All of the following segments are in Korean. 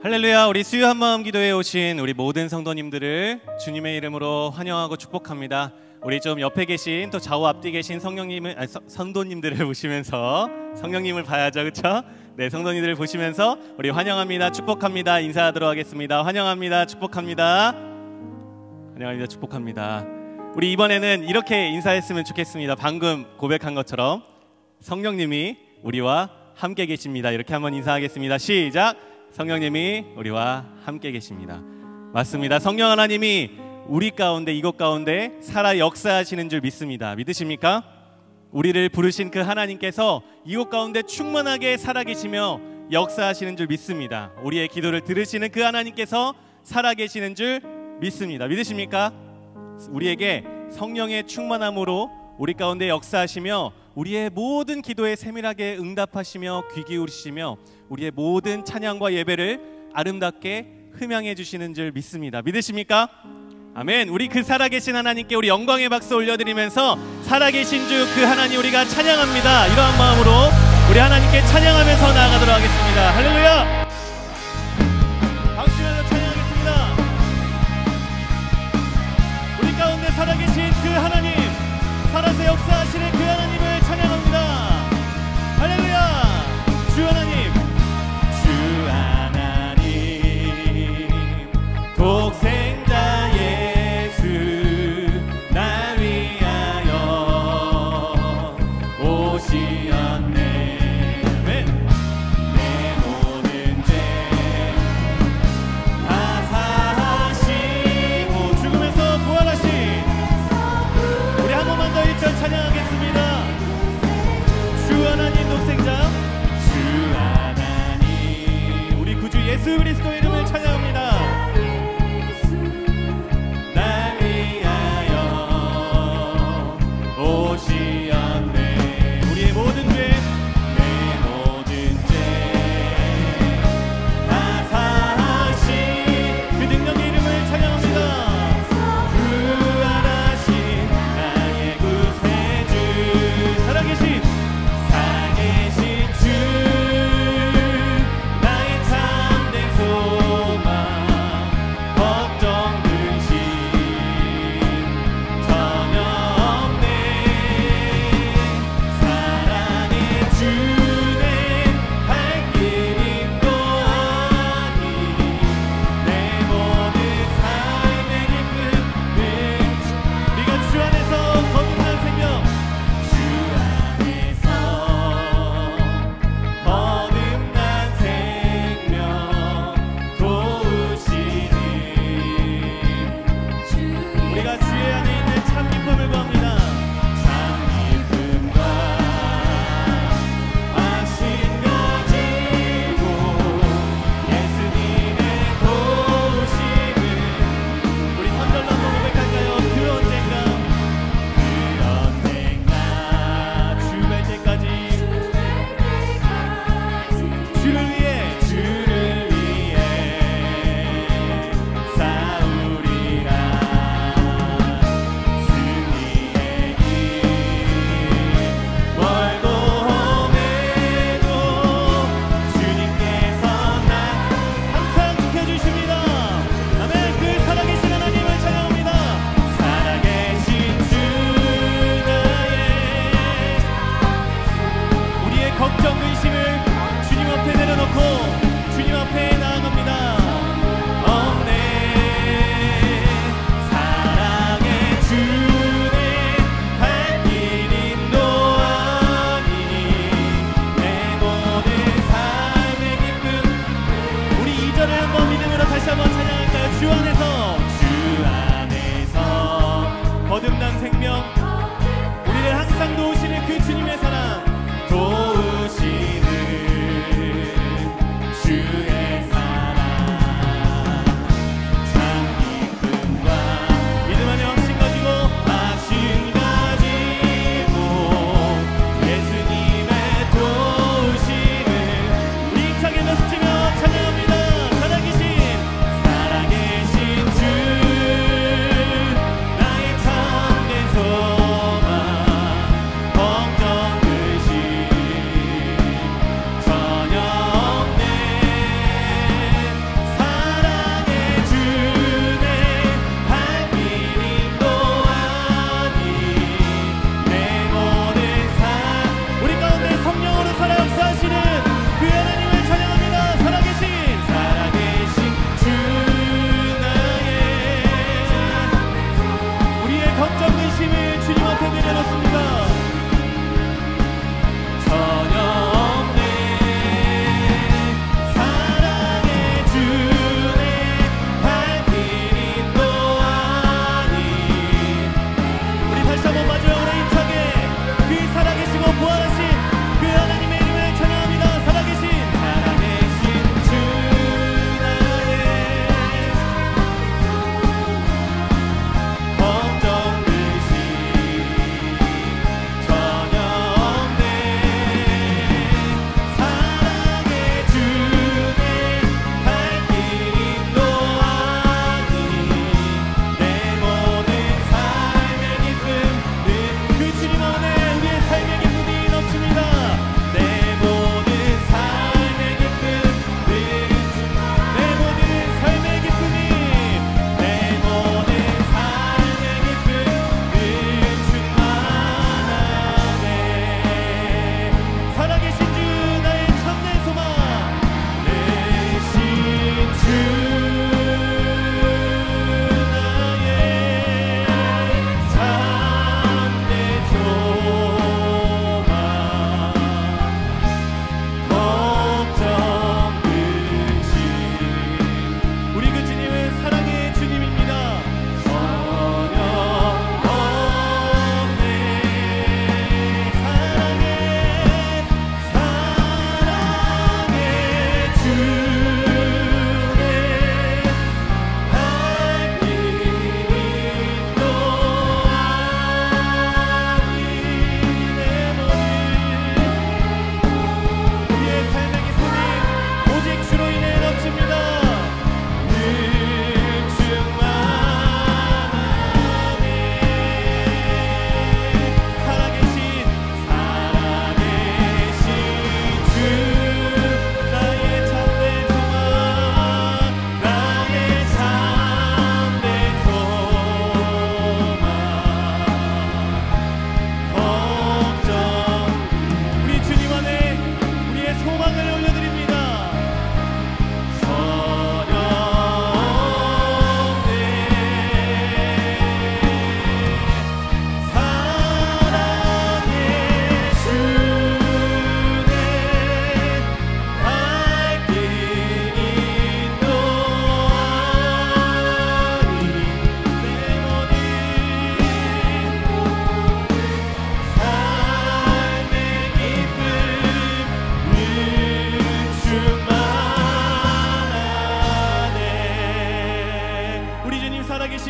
할렐루야. 우리 수요 한마음 기도에 오신 우리 모든 성도님들을 주님의 이름으로 환영하고 축복합니다. 우리 좀 옆에 계신 또 좌우 앞뒤 계신 성도님들을 보시면서 성령님을 봐야죠, 그렇죠? 네, 성도님들을 보시면서 우리 환영합니다, 축복합니다 인사하도록 하겠습니다. 환영합니다, 축복합니다. 환영합니다, 축복합니다. 우리 이번에는 이렇게 인사했으면 좋겠습니다. 방금 고백한 것처럼 성령님이 우리와 함께 계십니다. 이렇게 한번 인사하겠습니다. 시작. 성령님이 우리와 함께 계십니다. 맞습니다. 성령 하나님이 우리 가운데, 이곳 가운데 살아 역사하시는 줄 믿습니다. 믿으십니까? 우리를 부르신 그 하나님께서 이곳 가운데 충만하게 살아계시며 역사하시는 줄 믿습니다. 우리의 기도를 들으시는 그 하나님께서 살아계시는 줄 믿습니다. 믿으십니까? 우리에게 성령의 충만함으로 우리 가운데 역사하시며 우리의 모든 기도에 세밀하게 응답하시며 귀 기울이시며 우리의 모든 찬양과 예배를 아름답게 흠양해 주시는 줄 믿습니다. 믿으십니까? 아멘. 우리 그 살아계신 하나님께 우리 영광의 박수 올려드리면서 살아계신 주 그 하나님 우리가 찬양합니다. 이러한 마음으로 우리 하나님께 찬양하면서 나아가도록 하겠습니다. 할렐루야. 박수하며 찬양하겠습니다. 우리 가운데 살아계신 그 하나님, 살아서 역사하시는 그 하나님을 찬양합니다. 할렐루야. 주 하나님, 주 하나님, 독생자 예수 나 위하여 오시었네. 내 모든 죄 다 사하시고 죽음에서 부활하신 우리 한 번만 더 1절 찬양하겠습니다. 주 하나님 독생자, 주 하나님, 우리 구주 예수 그리스도의 이름을 찬양합니다. 날 위하여 오시었네. 우리의 모든 죄, 내 모든 죄 다 사하신 그 능력의 이름을 찬양합니다. 부활하신 나의 구세주, 살아계신 주, 나의 참된 소망, 걱정 근심 전혀 없네. 사랑의 주내 할 길 인도하니 내 모든 삶의 기쁨 네가 주 안에서 거듭난 생명, 주 안에서 거듭난 생명 도우시는 우리가 주의 안에 있는 참 기쁨을 구합니다. 참 기쁨과 확신 가지고 예수님의 도우심을 우리 한 절로 한번 고백할까요? 그 언젠가 주 뵐 때까지 주를 위해 싸우리라. 승리의 길 멀고 험해도 주님께서 날 항상 지켜주십니다. 아멘. 그 살아계신 하나님을 찬양합니다. 살아계신 주 나의 우리의 걱정 근심을 주님 앞에 내려놓고 주님 앞에 나아갑니다. 없네. 사랑의 주내 할 길 인도하니 내 모든 삶의 기쁨. 우리 2절을 한번 믿음으로 다시 한번 찬양할까요? 주 안에서, 주 안에서 거듭난 생명, 우리를 항상 도우시는 그 주님의 사랑, 도우시는 주의 사랑, 참 기쁨과 믿음 안에 확신 가지고 예수님의 도우심을 우리 힘차게 박수치며 찬양합니다. 살아계신 주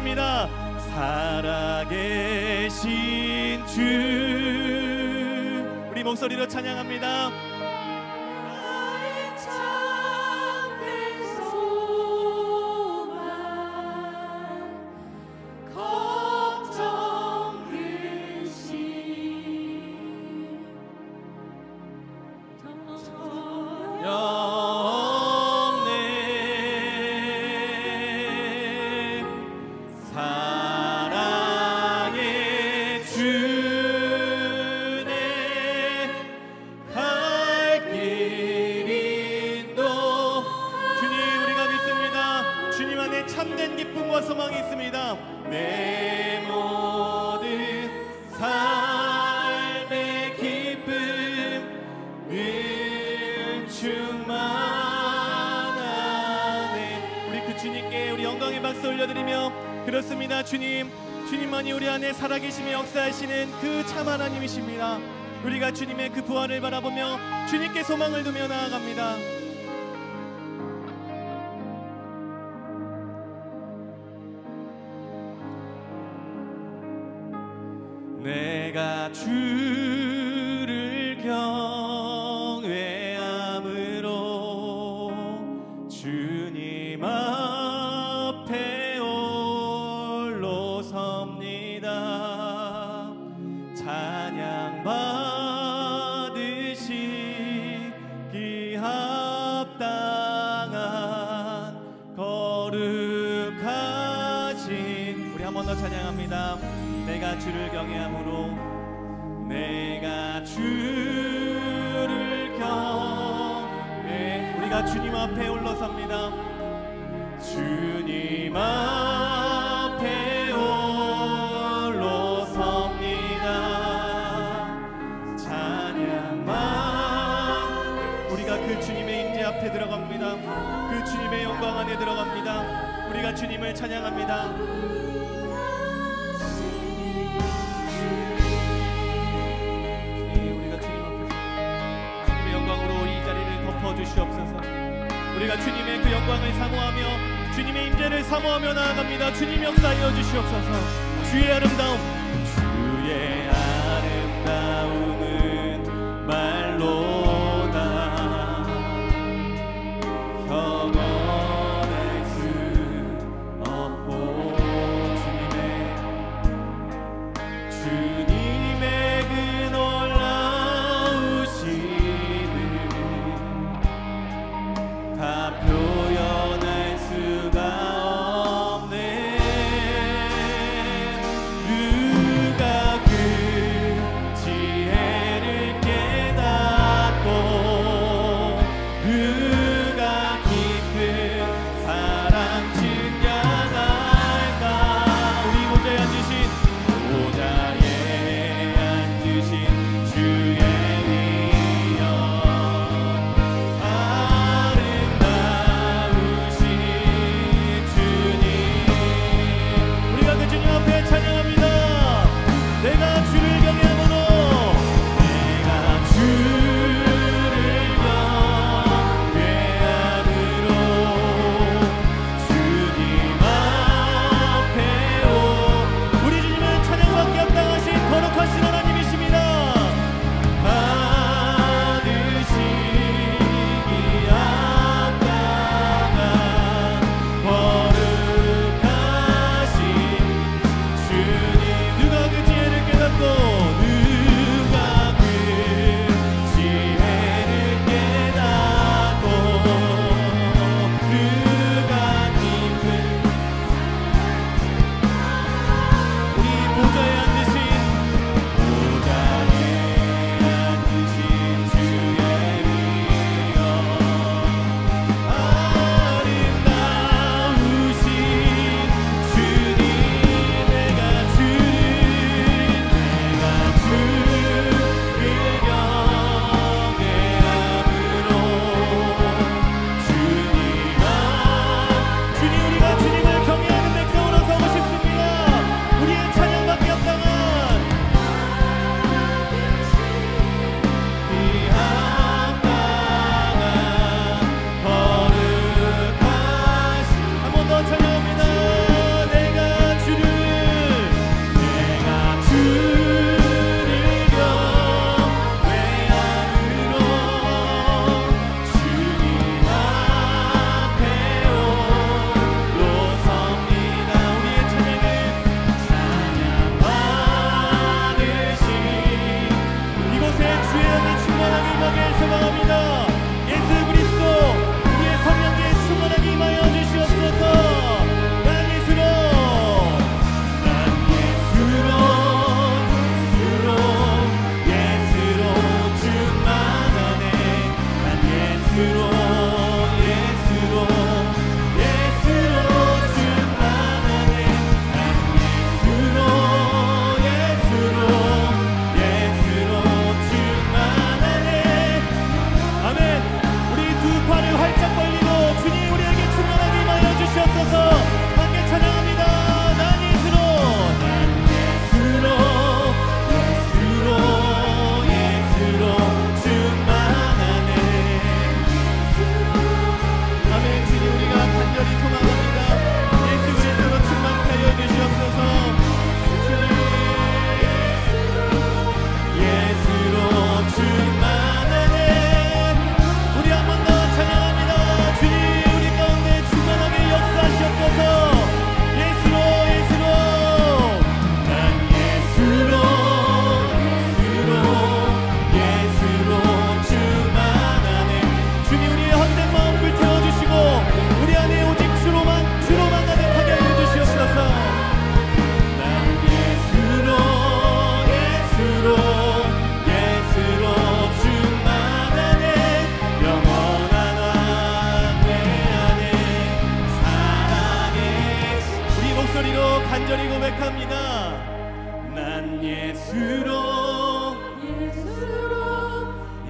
있습니다. 살아계신 주, 우리 목소리로 찬양합니다. 참된 기쁨과 소망이 있습니다. 내 모든 삶의 기쁨 늘 충만하네. 우리 그 주님께 우리 영광의 박수 올려드리며, 그렇습니다. 주님만이 우리 안에 살아계시며 역사하시는 그 참 하나님이십니다. 우리가 주님의 그 부활을 바라보며 주님께 소망을 두며 나아갑니다. 내가 주를 경외함으로 주님 앞에 홀로 섭니다. 찬양 받으시기 합당한 거룩하신, 우리 한 번 더 찬양합니다. 내가 주를 경외함으로, 내가 주를 경외, 우리가 주님 앞에 올라섭니다. 주님 앞에 올라섭니다. 찬양만, 우리가 그 주님의 임재 앞에 들어갑니다. 그 주님의 영광 안에 들어갑니다. 우리가 주님을 찬양합니다. 주시옵소서. 우리가 주님의 그 영광을 사모하며 주님의 임재를 사모하며 나아갑니다. 주님 역사하여 주시옵소서. 주의 아름다움, 주의 아름다움은 말로다 형언할 수 없고, 주님의 그 놀라우신 다 표현할 수가 없네. 누가 그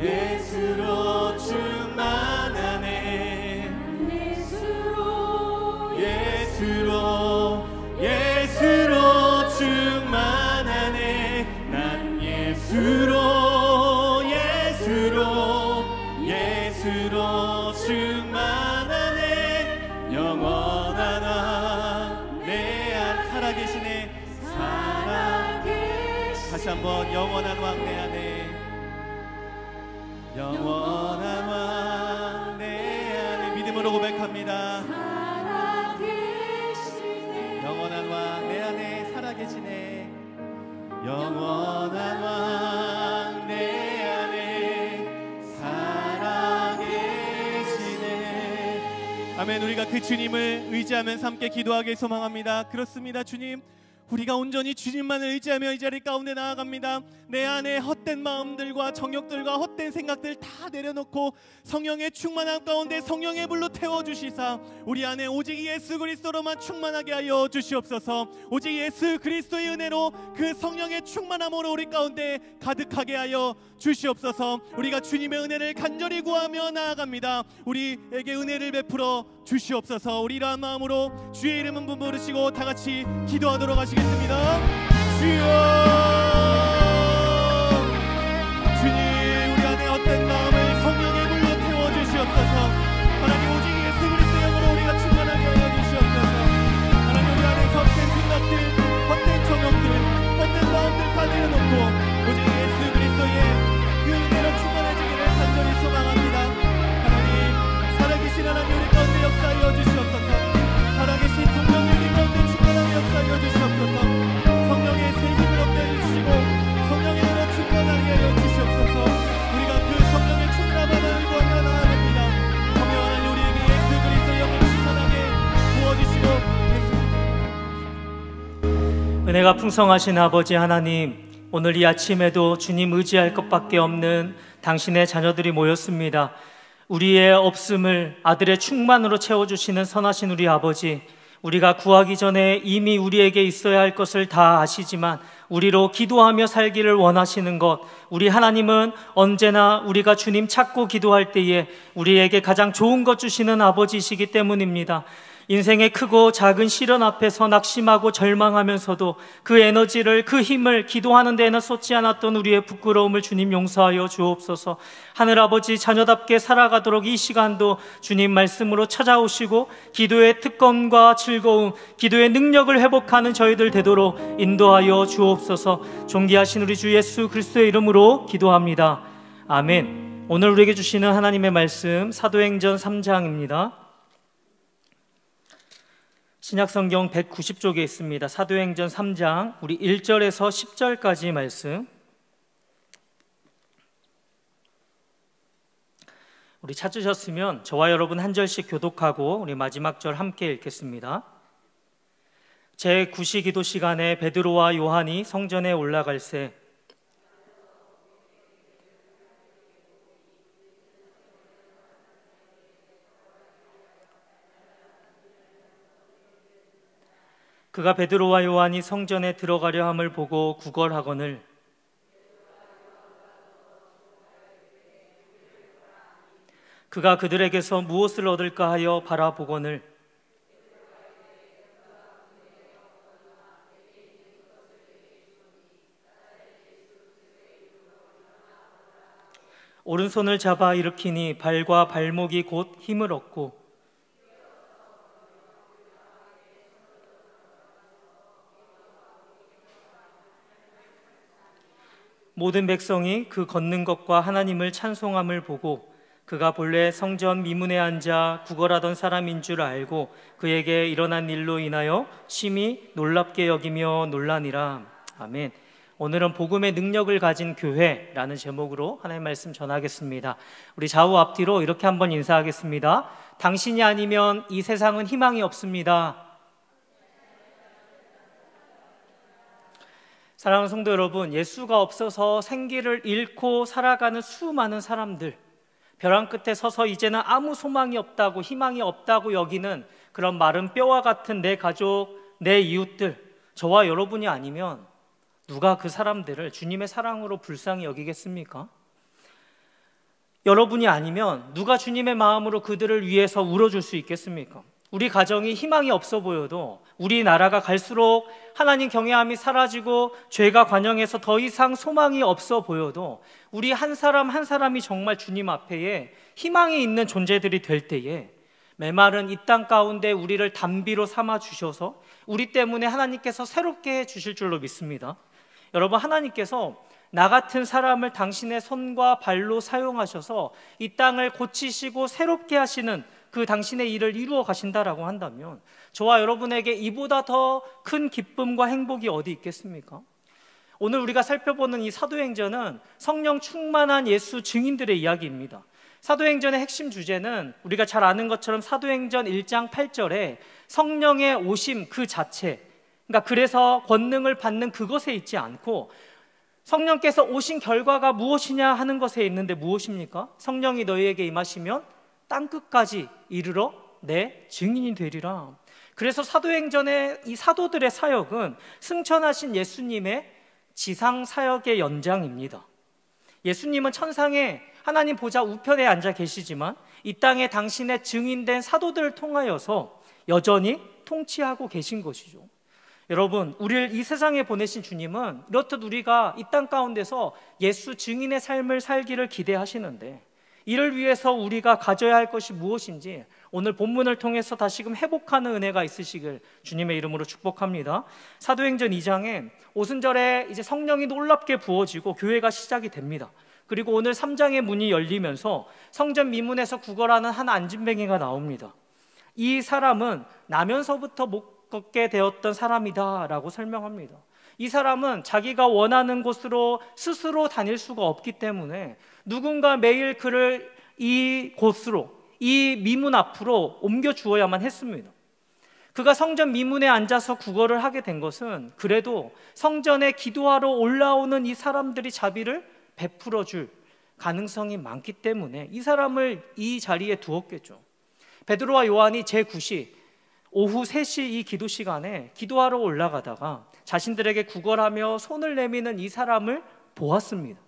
예수로 충만하네. 예수로 충만하네. 난 예수로 충만하네. 영원한 왕 내 안 살아계시네. 다시 한번 영원한 왕 내 안에, 영원한 왕 내 안에 믿음으로 고백합니다. 영원한 왕 내 안에 살아계시네. 영원한 왕 내 안에 살아계시네. 아멘. 우리가 그 주님을 의지하면서 함께 기도하길 소망합니다. 그렇습니다. 주님, 우리가 온전히 주님만을 의지하며 이 자리 가운데 나아갑니다. 내 안에 헛된 마음들과 정욕들과 헛된 생각들 다 내려놓고 성령의 충만함 가운데 성령의 불로 태워주시사 우리 안에 오직 예수 그리스도로만 충만하게 하여 주시옵소서. 오직 예수 그리스도의 은혜로 그 성령의 충만함으로 우리 가운데 가득하게 하여 주시옵소서. 우리가 주님의 은혜를 간절히 구하며 나아갑니다. 우리에게 은혜를 베풀어 주시옵소서. 우리 이러한 마음으로 주의 이름은 부르시고 다 같이 기도하도록 하시겠습니다. 주여, 주님, 우리 안에 헛된 마음을 성령의 불로 태워주시옵소서. 하나님, 오직 예수 그리스도의 영으로 우리가 충만하게 하여 주시옵소서. 하나님, 우리 안에서 헛된 생각들, 헛된 정욕들, 헛된 마음들 다 내려놓고 오직 예수 그리스도의 그 은혜로 충만해지기를 간절히 소망합니다. 하나님, 살아계신 하나님, 우리 가운데 역사하여 주시옵소서. 살아계신 성령의 우리 가운데 충만하게 역사하여 주시옵소서. 성령의 새 힘을 얻게 해주시고 성령의 은혜로 충만하게 하여 주시옵소서. 우리가 그 성령의 충만함을 구하며 나아갑니다. 성령 하나님, 우리에게 예수 그리스도의 영을 충만하게 부어주시고 은혜가 풍성하신 아버지 하나님, 오늘 이 아침에도 주님 의지할 것밖에 없는 당신의 자녀들이 모였습니다. 우리의 없음을 아들의 충만으로 채워주시는 선하신 우리 아버지, 우리가 구하기 전에 이미 우리에게 있어야 할 것을 다 아시지만 우리로 기도하며 살기를 원하시는 것, 우리 하나님은 언제나 우리가 주님 찾고 기도할 때에 우리에게 가장 좋은 것 주시는 아버지이시기 때문입니다. 인생의 크고 작은 시련 앞에서 낙심하고 절망하면서도 그 에너지를, 그 힘을 기도하는 데에는 쏟지 않았던 우리의 부끄러움을 주님 용서하여 주옵소서. 하늘아버지, 자녀답게 살아가도록 이 시간도 주님 말씀으로 찾아오시고 기도의 특권과 즐거움, 기도의 능력을 회복하는 저희들 되도록 인도하여 주옵소서. 존귀하신 우리 주 예수 그리스도의 이름으로 기도합니다. 아멘. 오늘 우리에게 주시는 하나님의 말씀, 사도행전 3장입니다. 신약성경 190쪽에 있습니다. 사도행전 3장, 우리 1절에서 10절까지 말씀. 우리 찾으셨으면 저와 여러분 한 절씩 교독하고 우리 마지막 절 함께 읽겠습니다. 제9시 기도 시간에 베드로와 요한이 성전에 올라갈새 그가 베드로와 요한이 성전에 들어가려 함을 보고 구걸하거늘 그가 그들에게서 무엇을 얻을까 하여 바라보거늘 오른손을 잡아 일으키니 발과 발목이 곧 힘을 얻고 모든 백성이 그 걷는 것과 하나님을 찬송함을 보고 그가 본래 성전 미문에 앉아 구걸하던 사람인 줄 알고 그에게 일어난 일로 인하여 심히 놀랍게 여기며 놀라니라. 아멘. 오늘은 복음의 능력을 가진 교회라는 제목으로 하나님의 말씀 전하겠습니다. 우리 좌우 앞뒤로 이렇게 한번 인사하겠습니다. 당신이 아니면 이 세상은 희망이 없습니다. 사랑하는 성도 여러분, 예수가 없어서 생기를 잃고 살아가는 수많은 사람들, 벼랑 끝에 서서 이제는 아무 소망이 없다고, 희망이 없다고 여기는 그런 마른 뼈와 같은 내 가족, 내 이웃들, 저와 여러분이 아니면 누가 그 사람들을 주님의 사랑으로 불쌍히 여기겠습니까? 여러분이 아니면 누가 주님의 마음으로 그들을 위해서 울어줄 수 있겠습니까? 우리 가정이 희망이 없어 보여도, 우리나라가 갈수록 하나님 경외함이 사라지고 죄가 관영해서 더 이상 소망이 없어 보여도, 우리 한 사람 한 사람이 정말 주님 앞에 희망이 있는 존재들이 될 때에 메마른 이 땅 가운데 우리를 단비로 삼아 주셔서 우리 때문에 하나님께서 새롭게 해 주실 줄로 믿습니다. 여러분, 하나님께서 나 같은 사람을 당신의 손과 발로 사용하셔서 이 땅을 고치시고 새롭게 하시는 그 당신의 일을 이루어 가신다라고 한다면, 저와 여러분에게 이보다 더 큰 기쁨과 행복이 어디 있겠습니까? 오늘 우리가 살펴보는 이 사도행전은 성령 충만한 예수 증인들의 이야기입니다. 사도행전의 핵심 주제는 우리가 잘 아는 것처럼 사도행전 1장 8절에 성령의 오심 그 자체, 그러니까 그래서 권능을 받는 그것에 있지 않고, 성령께서 오신 결과가 무엇이냐 하는 것에 있는데, 무엇입니까? 성령이 너희에게 임하시면 땅끝까지 이르러 내 증인이 되리라. 그래서 사도행전의 이 사도들의 사역은 승천하신 예수님의 지상 사역의 연장입니다. 예수님은 천상에 하나님 보좌 우편에 앉아 계시지만 이 땅에 당신의 증인된 사도들을 통하여서 여전히 통치하고 계신 것이죠. 여러분, 우리를 이 세상에 보내신 주님은 이렇듯 우리가 이 땅 가운데서 예수 증인의 삶을 살기를 기대하시는데, 이를 위해서 우리가 가져야 할 것이 무엇인지 오늘 본문을 통해서 다시금 회복하는 은혜가 있으시길 주님의 이름으로 축복합니다. 사도행전 2장에 오순절에 이제 성령이 놀랍게 부어지고 교회가 시작이 됩니다. 그리고 오늘 3장의 문이 열리면서 성전 미문에서 구걸하는 한 안진뱅이가 나옵니다. 이 사람은 나면서부터 못 걷게 되었던 사람이다 라고 설명합니다. 이 사람은 자기가 원하는 곳으로 스스로 다닐 수가 없기 때문에 누군가 매일 그를 이 곳으로, 이 미문 앞으로 옮겨 주어야만 했습니다. 그가 성전 미문에 앉아서 구걸을 하게 된 것은 그래도 성전에 기도하러 올라오는 이 사람들이 자비를 베풀어 줄 가능성이 많기 때문에 이 사람을 이 자리에 두었겠죠. 베드로와 요한이 제9시 오후 3시 이 기도 시간에 기도하러 올라가다가 자신들에게 구걸하며 손을 내미는 이 사람을 보았습니다.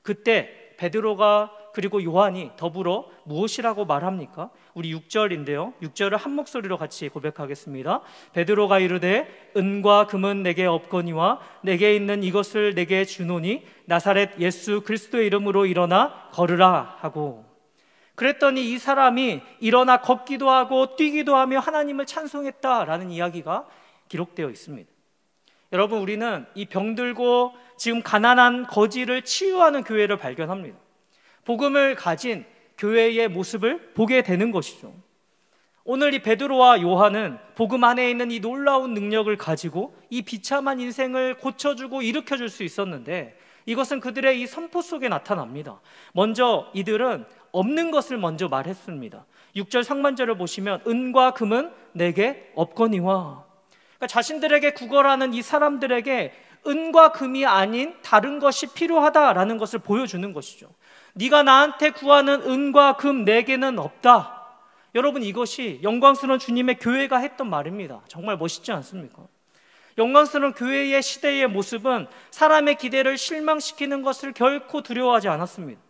그때 베드로가 그리고 요한이 더불어 무엇이라고 말합니까? 우리 6절인데요. 6절을 한 목소리로 같이 고백하겠습니다. 베드로가 이르되 은과 금은 내게 없거니와 내게 있는 이것을 내게 주노니 나사렛 예수 그리스도의 이름으로 일어나 걸으라 하고, 그랬더니 이 사람이 일어나 걷기도 하고 뛰기도 하며 하나님을 찬송했다라는 이야기가 기록되어 있습니다. 여러분, 우리는 이 병들고 지금 가난한 거지를 치유하는 교회를 발견합니다. 복음을 가진 교회의 모습을 보게 되는 것이죠. 오늘 이 베드로와 요한은 복음 안에 있는 이 놀라운 능력을 가지고 이 비참한 인생을 고쳐주고 일으켜줄 수 있었는데, 이것은 그들의 이 선포 속에 나타납니다. 먼저 이들은 없는 것을 먼저 말했습니다. 6절 상반절을 보시면 은과 금은 내게 없거니와, 그러니까 자신들에게 구걸하는 이 사람들에게 은과 금이 아닌 다른 것이 필요하다라는 것을 보여주는 것이죠. 네가 나한테 구하는 은과 금 내게는 없다. 여러분, 이것이 영광스러운 주님의 교회가 했던 말입니다. 정말 멋있지 않습니까? 영광스러운 교회의 시대의 모습은 사람의 기대를 실망시키는 것을 결코 두려워하지 않았습니다.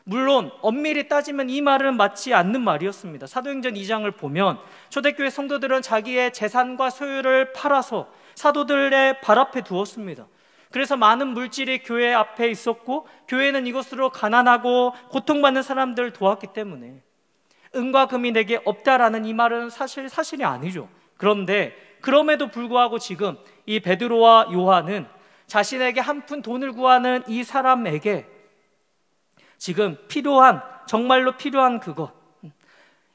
물론 엄밀히 따지면 이 말은 맞지 않는 말이었습니다. 사도행전 2장을 보면 초대교회 성도들은 자기의 재산과 소유를 팔아서 사도들의 발 앞에 두었습니다. 그래서 많은 물질이 교회 앞에 있었고, 교회는 이것으로 가난하고 고통받는 사람들을 도왔기 때문에 은과 금이 내게 없다라는 이 말은 사실이 아니죠. 그런데 그럼에도 불구하고 지금 이 베드로와 요한은 자신에게 한 푼 돈을 구하는 이 사람에게 지금 필요한, 정말로 필요한 그것,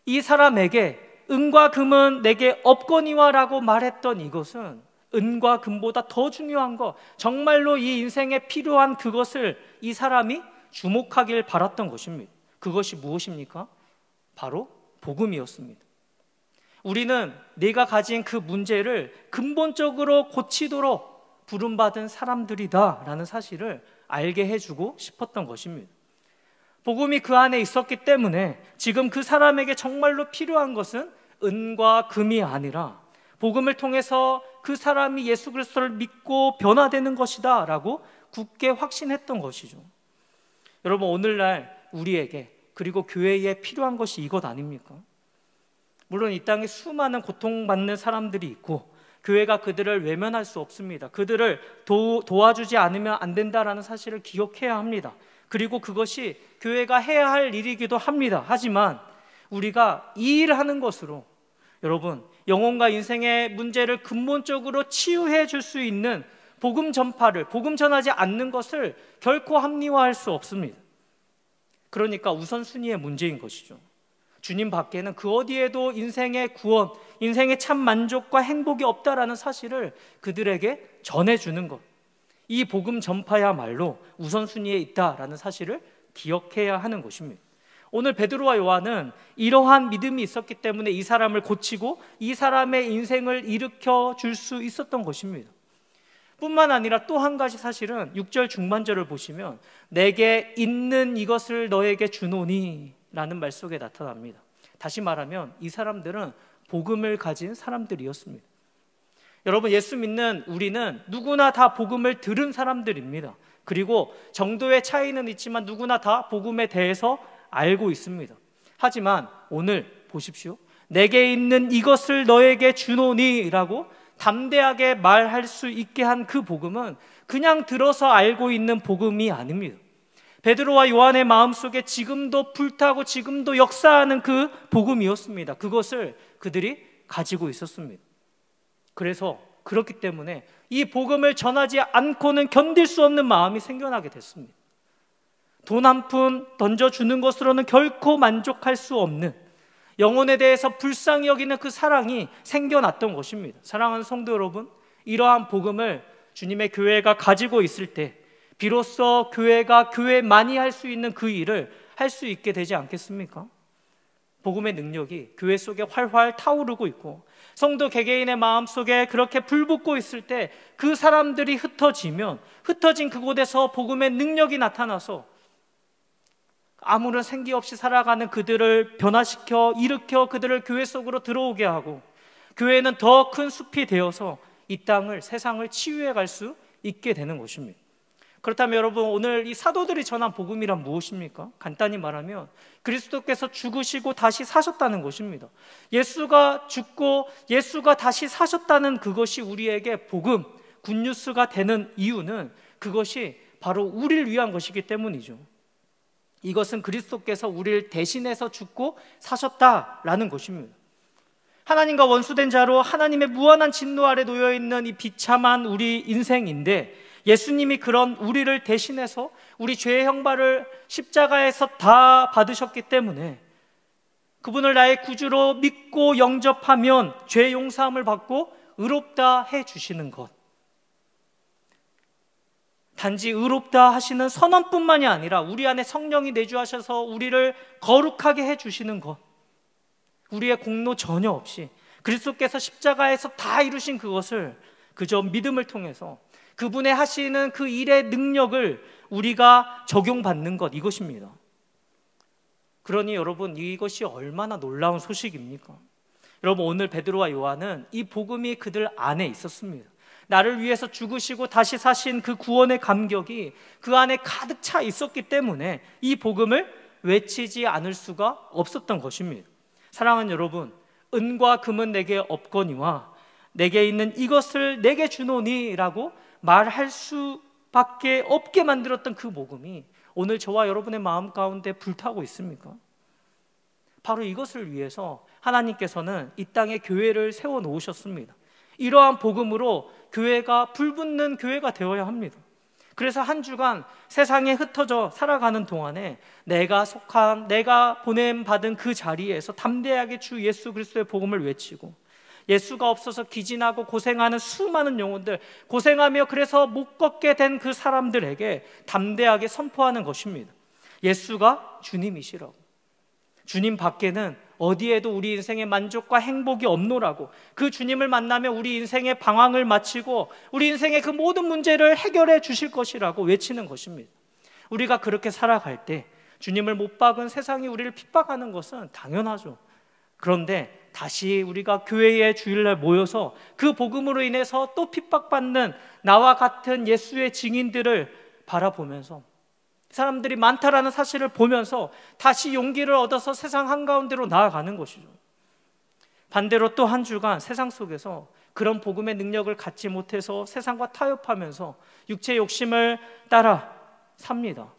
이 사람에게 은과 금은 내게 없거니와 라고 말했던 이것은 은과 금보다 더 중요한 것, 정말로 이 인생에 필요한 그것을 이 사람이 주목하길 바랐던 것입니다. 그것이 무엇입니까? 바로 복음이었습니다. 우리는 네가 가진 그 문제를 근본적으로 고치도록 부름받은 사람들이다 라는 사실을 알게 해주고 싶었던 것입니다. 복음이 그 안에 있었기 때문에 지금 그 사람에게 정말로 필요한 것은 은과 금이 아니라 복음을 통해서 그 사람이 예수 그리스도를 믿고 변화되는 것이다 라고 굳게 확신했던 것이죠. 여러분, 오늘날 우리에게 그리고 교회에 필요한 것이 이것 아닙니까? 물론 이 땅에 수많은 고통받는 사람들이 있고 교회가 그들을 외면할 수 없습니다. 그들을 도와주지 않으면 안 된다라는 사실을 기억해야 합니다. 그리고 그것이 교회가 해야 할 일이기도 합니다. 하지만 우리가 이 일을 하는 것으로 여러분, 영혼과 인생의 문제를 근본적으로 치유해 줄 수 있는 복음 전파를, 복음 전하지 않는 것을 결코 합리화할 수 없습니다. 그러니까 우선순위의 문제인 것이죠. 주님 밖에는 그 어디에도 인생의 구원, 인생의 참 만족과 행복이 없다라는 사실을 그들에게 전해주는 것, 이 복음 전파야말로 우선순위에 있다라는 사실을 기억해야 하는 것입니다. 오늘 베드로와 요한은 이러한 믿음이 있었기 때문에 이 사람을 고치고 이 사람의 인생을 일으켜 줄 수 있었던 것입니다. 뿐만 아니라 또 한 가지 사실은 6절 중반절을 보시면 내게 있는 이것을 너에게 주노니 라는 말 속에 나타납니다. 다시 말하면 이 사람들은 복음을 가진 사람들이었습니다. 여러분, 예수 믿는 우리는 누구나 다 복음을 들은 사람들입니다. 그리고 정도의 차이는 있지만 누구나 다 복음에 대해서 알고 있습니다. 하지만 오늘 보십시오. 내게 있는 이것을 너에게 주노니 라고 담대하게 말할 수 있게 한 그 복음은 그냥 들어서 알고 있는 복음이 아닙니다. 베드로와 요한의 마음속에 지금도 불타고 지금도 역사하는 그 복음이었습니다. 그것을 그들이 가지고 있었습니다. 그래서 그렇기 때문에 이 복음을 전하지 않고는 견딜 수 없는 마음이 생겨나게 됐습니다. 돈 한 푼 던져주는 것으로는 결코 만족할 수 없는, 영혼에 대해서 불쌍히 여기는 그 사랑이 생겨났던 것입니다. 사랑하는 성도 여러분, 이러한 복음을 주님의 교회가 가지고 있을 때 비로소 교회가 교회만이 할 수 있는 그 일을 할 수 있게 되지 않겠습니까? 복음의 능력이 교회 속에 활활 타오르고 있고 성도 개개인의 마음속에 그렇게 불붙고 있을 때 그 사람들이 흩어지면 흩어진 그곳에서 복음의 능력이 나타나서 아무런 생기 없이 살아가는 그들을 변화시켜 일으켜 그들을 교회 속으로 들어오게 하고 교회는 더 큰 숲이 되어서 이 땅을, 세상을 치유해 갈 수 있게 되는 것입니다. 그렇다면 여러분, 오늘 이 사도들이 전한 복음이란 무엇입니까? 간단히 말하면 그리스도께서 죽으시고 다시 사셨다는 것입니다. 예수가 죽고 예수가 다시 사셨다는 그것이 우리에게 복음, 굿뉴스가 되는 이유는 그것이 바로 우리를 위한 것이기 때문이죠. 이것은 그리스도께서 우리를 대신해서 죽고 사셨다라는 것입니다. 하나님과 원수된 자로 하나님의 무한한 진노 아래 놓여있는 이 비참한 우리 인생인데 예수님이 그런 우리를 대신해서 우리 죄의 형벌을 십자가에서 다 받으셨기 때문에 그분을 나의 구주로 믿고 영접하면 죄 용서함을 받고 의롭다 해주시는 것, 단지 의롭다 하시는 선언뿐만이 아니라 우리 안에 성령이 내주하셔서 우리를 거룩하게 해주시는 것, 우리의 공로 전혀 없이 그리스도께서 십자가에서 다 이루신 그것을 그저 믿음을 통해서 그분의 하시는 그 일의 능력을 우리가 적용받는 것, 이것입니다. 그러니 여러분, 이것이 얼마나 놀라운 소식입니까? 여러분, 오늘 베드로와 요한은 이 복음이 그들 안에 있었습니다. 나를 위해서 죽으시고 다시 사신 그 구원의 감격이 그 안에 가득 차 있었기 때문에 이 복음을 외치지 않을 수가 없었던 것입니다. 사랑하는 여러분, 은과 금은 내게 없거니와 내게 있는 이것을 내게 주노니 라고 말할 수밖에 없게 만들었던 그 복음이 오늘 저와 여러분의 마음 가운데 불타고 있습니까? 바로 이것을 위해서 하나님께서는 이 땅에 교회를 세워놓으셨습니다. 이러한 복음으로 교회가 불붙는 교회가 되어야 합니다. 그래서 한 주간 세상에 흩어져 살아가는 동안에 내가 속한, 내가 보냄받은 그 자리에서 담대하게 주 예수 그리스도의 복음을 외치고, 예수가 없어서 기진하고 고생하는 수많은 영혼들, 고생하며 그래서 못 걷게 된 그 사람들에게 담대하게 선포하는 것입니다. 예수가 주님이시라고, 주님 밖에는 어디에도 우리 인생의 만족과 행복이 없노라고, 그 주님을 만나면 우리 인생의 방황을 마치고 우리 인생의 그 모든 문제를 해결해 주실 것이라고 외치는 것입니다. 우리가 그렇게 살아갈 때 주님을 못 박은 세상이 우리를 핍박하는 것은 당연하죠. 그런데 다시 우리가 교회의 주일날 모여서 그 복음으로 인해서 또 핍박받는 나와 같은 예수의 증인들을 바라보면서 사람들이 많다라는 사실을 보면서 다시 용기를 얻어서 세상 한가운데로 나아가는 것이죠. 반대로 또 한 주간 세상 속에서 그런 복음의 능력을 갖지 못해서 세상과 타협하면서 육체의 욕심을 따라 삽니다.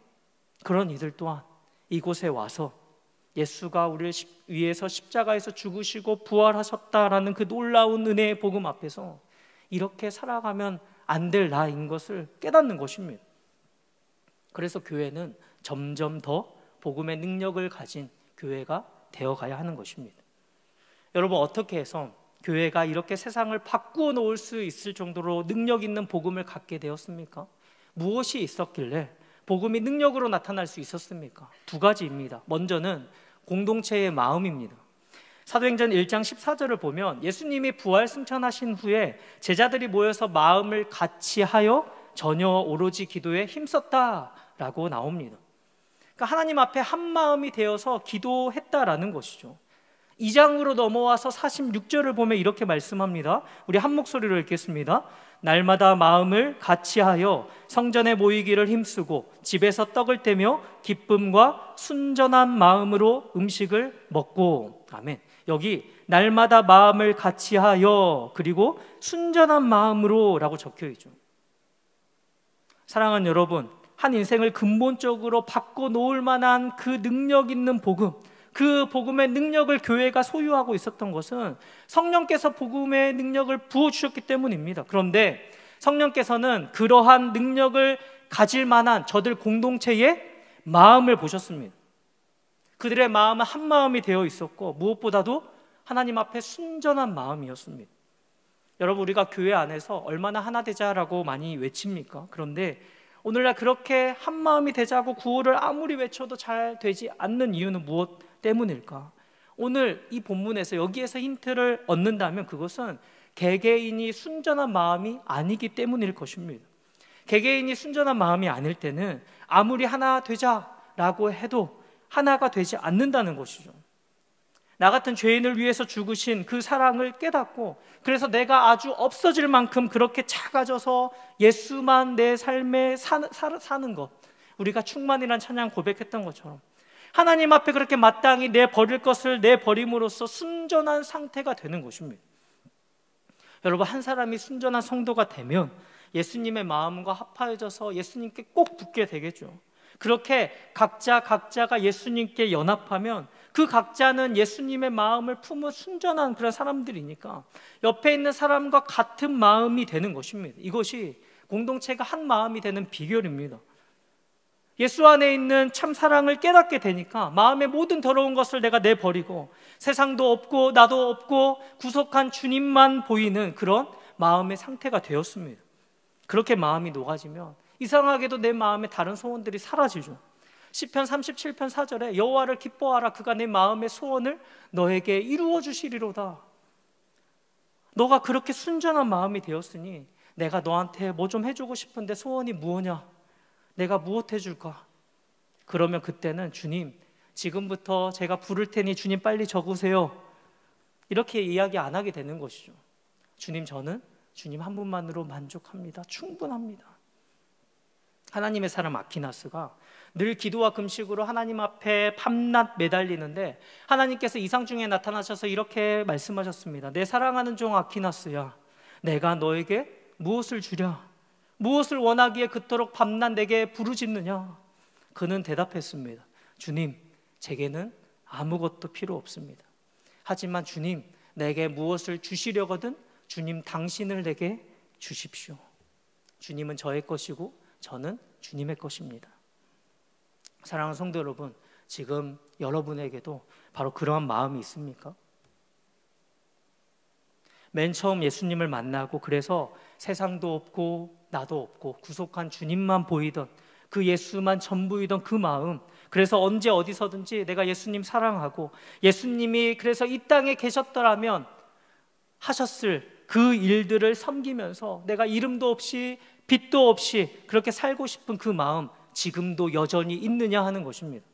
그런 이들 또한 이곳에 와서 예수가 우리를 위해서 십자가에서 죽으시고 부활하셨다라는 그 놀라운 은혜의 복음 앞에서 이렇게 살아가면 안 될 나인 것을 깨닫는 것입니다. 그래서 교회는 점점 더 복음의 능력을 가진 교회가 되어가야 하는 것입니다. 여러분, 어떻게 해서 교회가 이렇게 세상을 바꾸어 놓을 수 있을 정도로 능력 있는 복음을 갖게 되었습니까? 무엇이 있었길래 복음이 능력으로 나타날 수 있었습니까? 두 가지입니다. 먼저는 공동체의 마음입니다. 사도행전 1장 14절을 보면 예수님이 부활 승천하신 후에 제자들이 모여서 마음을 같이 하여 전혀 오로지 기도에 힘썼다라고 나옵니다. 그러니까 하나님 앞에 한 마음이 되어서 기도했다라는 것이죠. 2장으로 넘어와서 46절을 보면 이렇게 말씀합니다. 우리 한 목소리로 읽겠습니다. 날마다 마음을 같이 하여 성전에 모이기를 힘쓰고 집에서 떡을 떼며 기쁨과 순전한 마음으로 음식을 먹고. 아멘. 여기 날마다 마음을 같이 하여 그리고 순전한 마음으로 라고 적혀 있죠. 사랑하는 여러분, 한 인생을 근본적으로 바꿔놓을 만한 그 능력 있는 복음, 그 복음의 능력을 교회가 소유하고 있었던 것은 성령께서 복음의 능력을 부어주셨기 때문입니다. 그런데 성령께서는 그러한 능력을 가질 만한 저들 공동체의 마음을 보셨습니다. 그들의 마음은 한 마음이 되어 있었고 무엇보다도 하나님 앞에 순전한 마음이었습니다. 여러분, 우리가 교회 안에서 얼마나 하나 되자라고 많이 외칩니까? 그런데 오늘날 그렇게 한 마음이 되자고 구호를 아무리 외쳐도 잘 되지 않는 이유는 무엇 때문일까? 오늘 이 본문에서 여기에서 힌트를 얻는다면 그것은 개개인이 순전한 마음이 아니기 때문일 것입니다. 개개인이 순전한 마음이 아닐 때는 아무리 하나 되자라고 해도 하나가 되지 않는다는 것이죠. 나 같은 죄인을 위해서 죽으신 그 사랑을 깨닫고 그래서 내가 아주 없어질 만큼 그렇게 작아져서 예수만 내 삶에 사는 것, 우리가 충만이란 찬양 고백했던 것처럼 하나님 앞에 그렇게 마땅히 내버릴 것을 내버림으로써 순전한 상태가 되는 것입니다. 여러분, 한 사람이 순전한 성도가 되면 예수님의 마음과 합하여져서 예수님께 꼭 붙게 되겠죠. 그렇게 각자가 예수님께 연합하면 그 각자는 예수님의 마음을 품은 순전한 그런 사람들이니까 옆에 있는 사람과 같은 마음이 되는 것입니다. 이것이 공동체가 한 마음이 되는 비결입니다. 예수 안에 있는 참 사랑을 깨닫게 되니까 마음의 모든 더러운 것을 내가 내버리고 세상도 없고 나도 없고 구속한 주님만 보이는 그런 마음의 상태가 되었습니다. 그렇게 마음이 녹아지면 이상하게도 내 마음에 다른 소원들이 사라지죠. 시편 37편 4절에 여호와를 기뻐하라, 그가 내 마음의 소원을 너에게 이루어 주시리로다. 너가 그렇게 순전한 마음이 되었으니 내가 너한테 뭐 좀 해주고 싶은데 소원이 무엇이냐? 내가 무엇 해줄까? 그러면 그때는 주님, 지금부터 제가 부를 테니 주님 빨리 적으세요. 이렇게 이야기 안 하게 되는 것이죠. 주님, 저는 주님 한 분만으로 만족합니다. 충분합니다. 하나님의 사람 아키나스가 늘 기도와 금식으로 하나님 앞에 밤낮 매달리는데 하나님께서 이상 중에 나타나셔서 이렇게 말씀하셨습니다. 내 사랑하는 종 아키나스야, 내가 너에게 무엇을 주랴? 무엇을 원하기에 그토록 밤낮 내게 부르짖느냐? 그는 대답했습니다. 주님, 제게는 아무것도 필요 없습니다. 하지만 주님, 내게 무엇을 주시려거든 주님 당신을 내게 주십시오. 주님은 저의 것이고 저는 주님의 것입니다. 사랑하는 성도 여러분, 지금 여러분에게도 바로 그러한 마음이 있습니까? 맨 처음 예수님을 만나고 그래서 세상도 없고 나도 없고 구속한 주님만 보이던 그 예수만 전부이던 그 마음, 그래서 언제 어디서든지 내가 예수님 사랑하고 예수님이 그래서 이 땅에 계셨더라면 하셨을 그 일들을 섬기면서 내가 이름도 없이 빛도 없이 그렇게 살고 싶은 그 마음, 지금도 여전히 있느냐 하는 것입니다.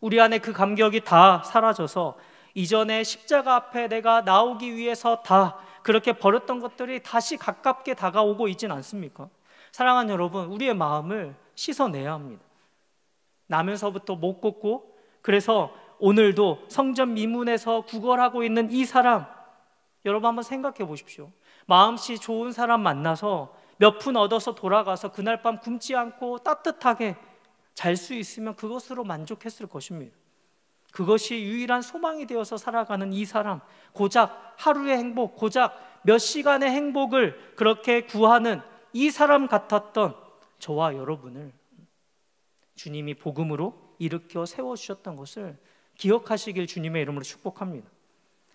우리 안에 그 감격이 다 사라져서 이전에 십자가 앞에 내가 나오기 위해서 다 그렇게 버렸던 것들이 다시 가깝게 다가오고 있진 않습니까? 사랑하는 여러분, 우리의 마음을 씻어내야 합니다. 나면서부터 못 걷고, 그래서 오늘도 성전 미문에서 구걸하고 있는 이 사람, 여러분 한번 생각해 보십시오. 마음씨 좋은 사람 만나서 몇 푼 얻어서 돌아가서 그날 밤 굶지 않고 따뜻하게 잘 수 있으면 그것으로 만족했을 것입니다. 그것이 유일한 소망이 되어서 살아가는 이 사람, 고작 하루의 행복, 고작 몇 시간의 행복을 그렇게 구하는 이 사람 같았던 저와 여러분을 주님이 복음으로 일으켜 세워주셨던 것을 기억하시길 주님의 이름으로 축복합니다.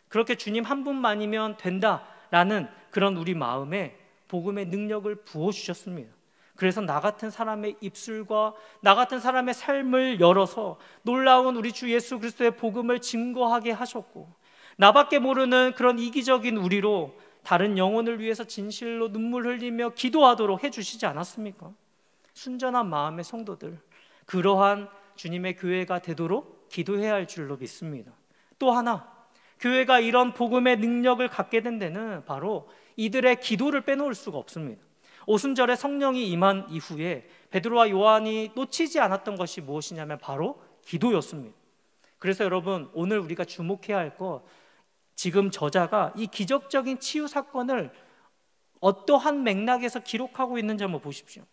그렇게 주님 한 분만이면 된다라는 그런 우리 마음에 복음의 능력을 부어주셨습니다. 그래서 나 같은 사람의 입술과 나 같은 사람의 삶을 열어서 놀라운 우리 주 예수 그리스도의 복음을 증거하게 하셨고, 나밖에 모르는 그런 이기적인 우리로 다른 영혼을 위해서 진실로 눈물 흘리며 기도하도록 해주시지 않았습니까? 순전한 마음의 성도들, 그러한 주님의 교회가 되도록 기도해야 할 줄로 믿습니다. 또 하나, 교회가 이런 복음의 능력을 갖게 된 데는 바로 이들의 기도를 빼놓을 수가 없습니다. 오순절에 성령이 임한 이후에 베드로와 요한이 놓치지 않았던 것이 무엇이냐면 바로 기도였습니다. 그래서 여러분, 오늘 우리가 주목해야 할 것, 지금 저자가 이 기적적인 치유 사건을 어떠한 맥락에서 기록하고 있는지 한번 보십시오.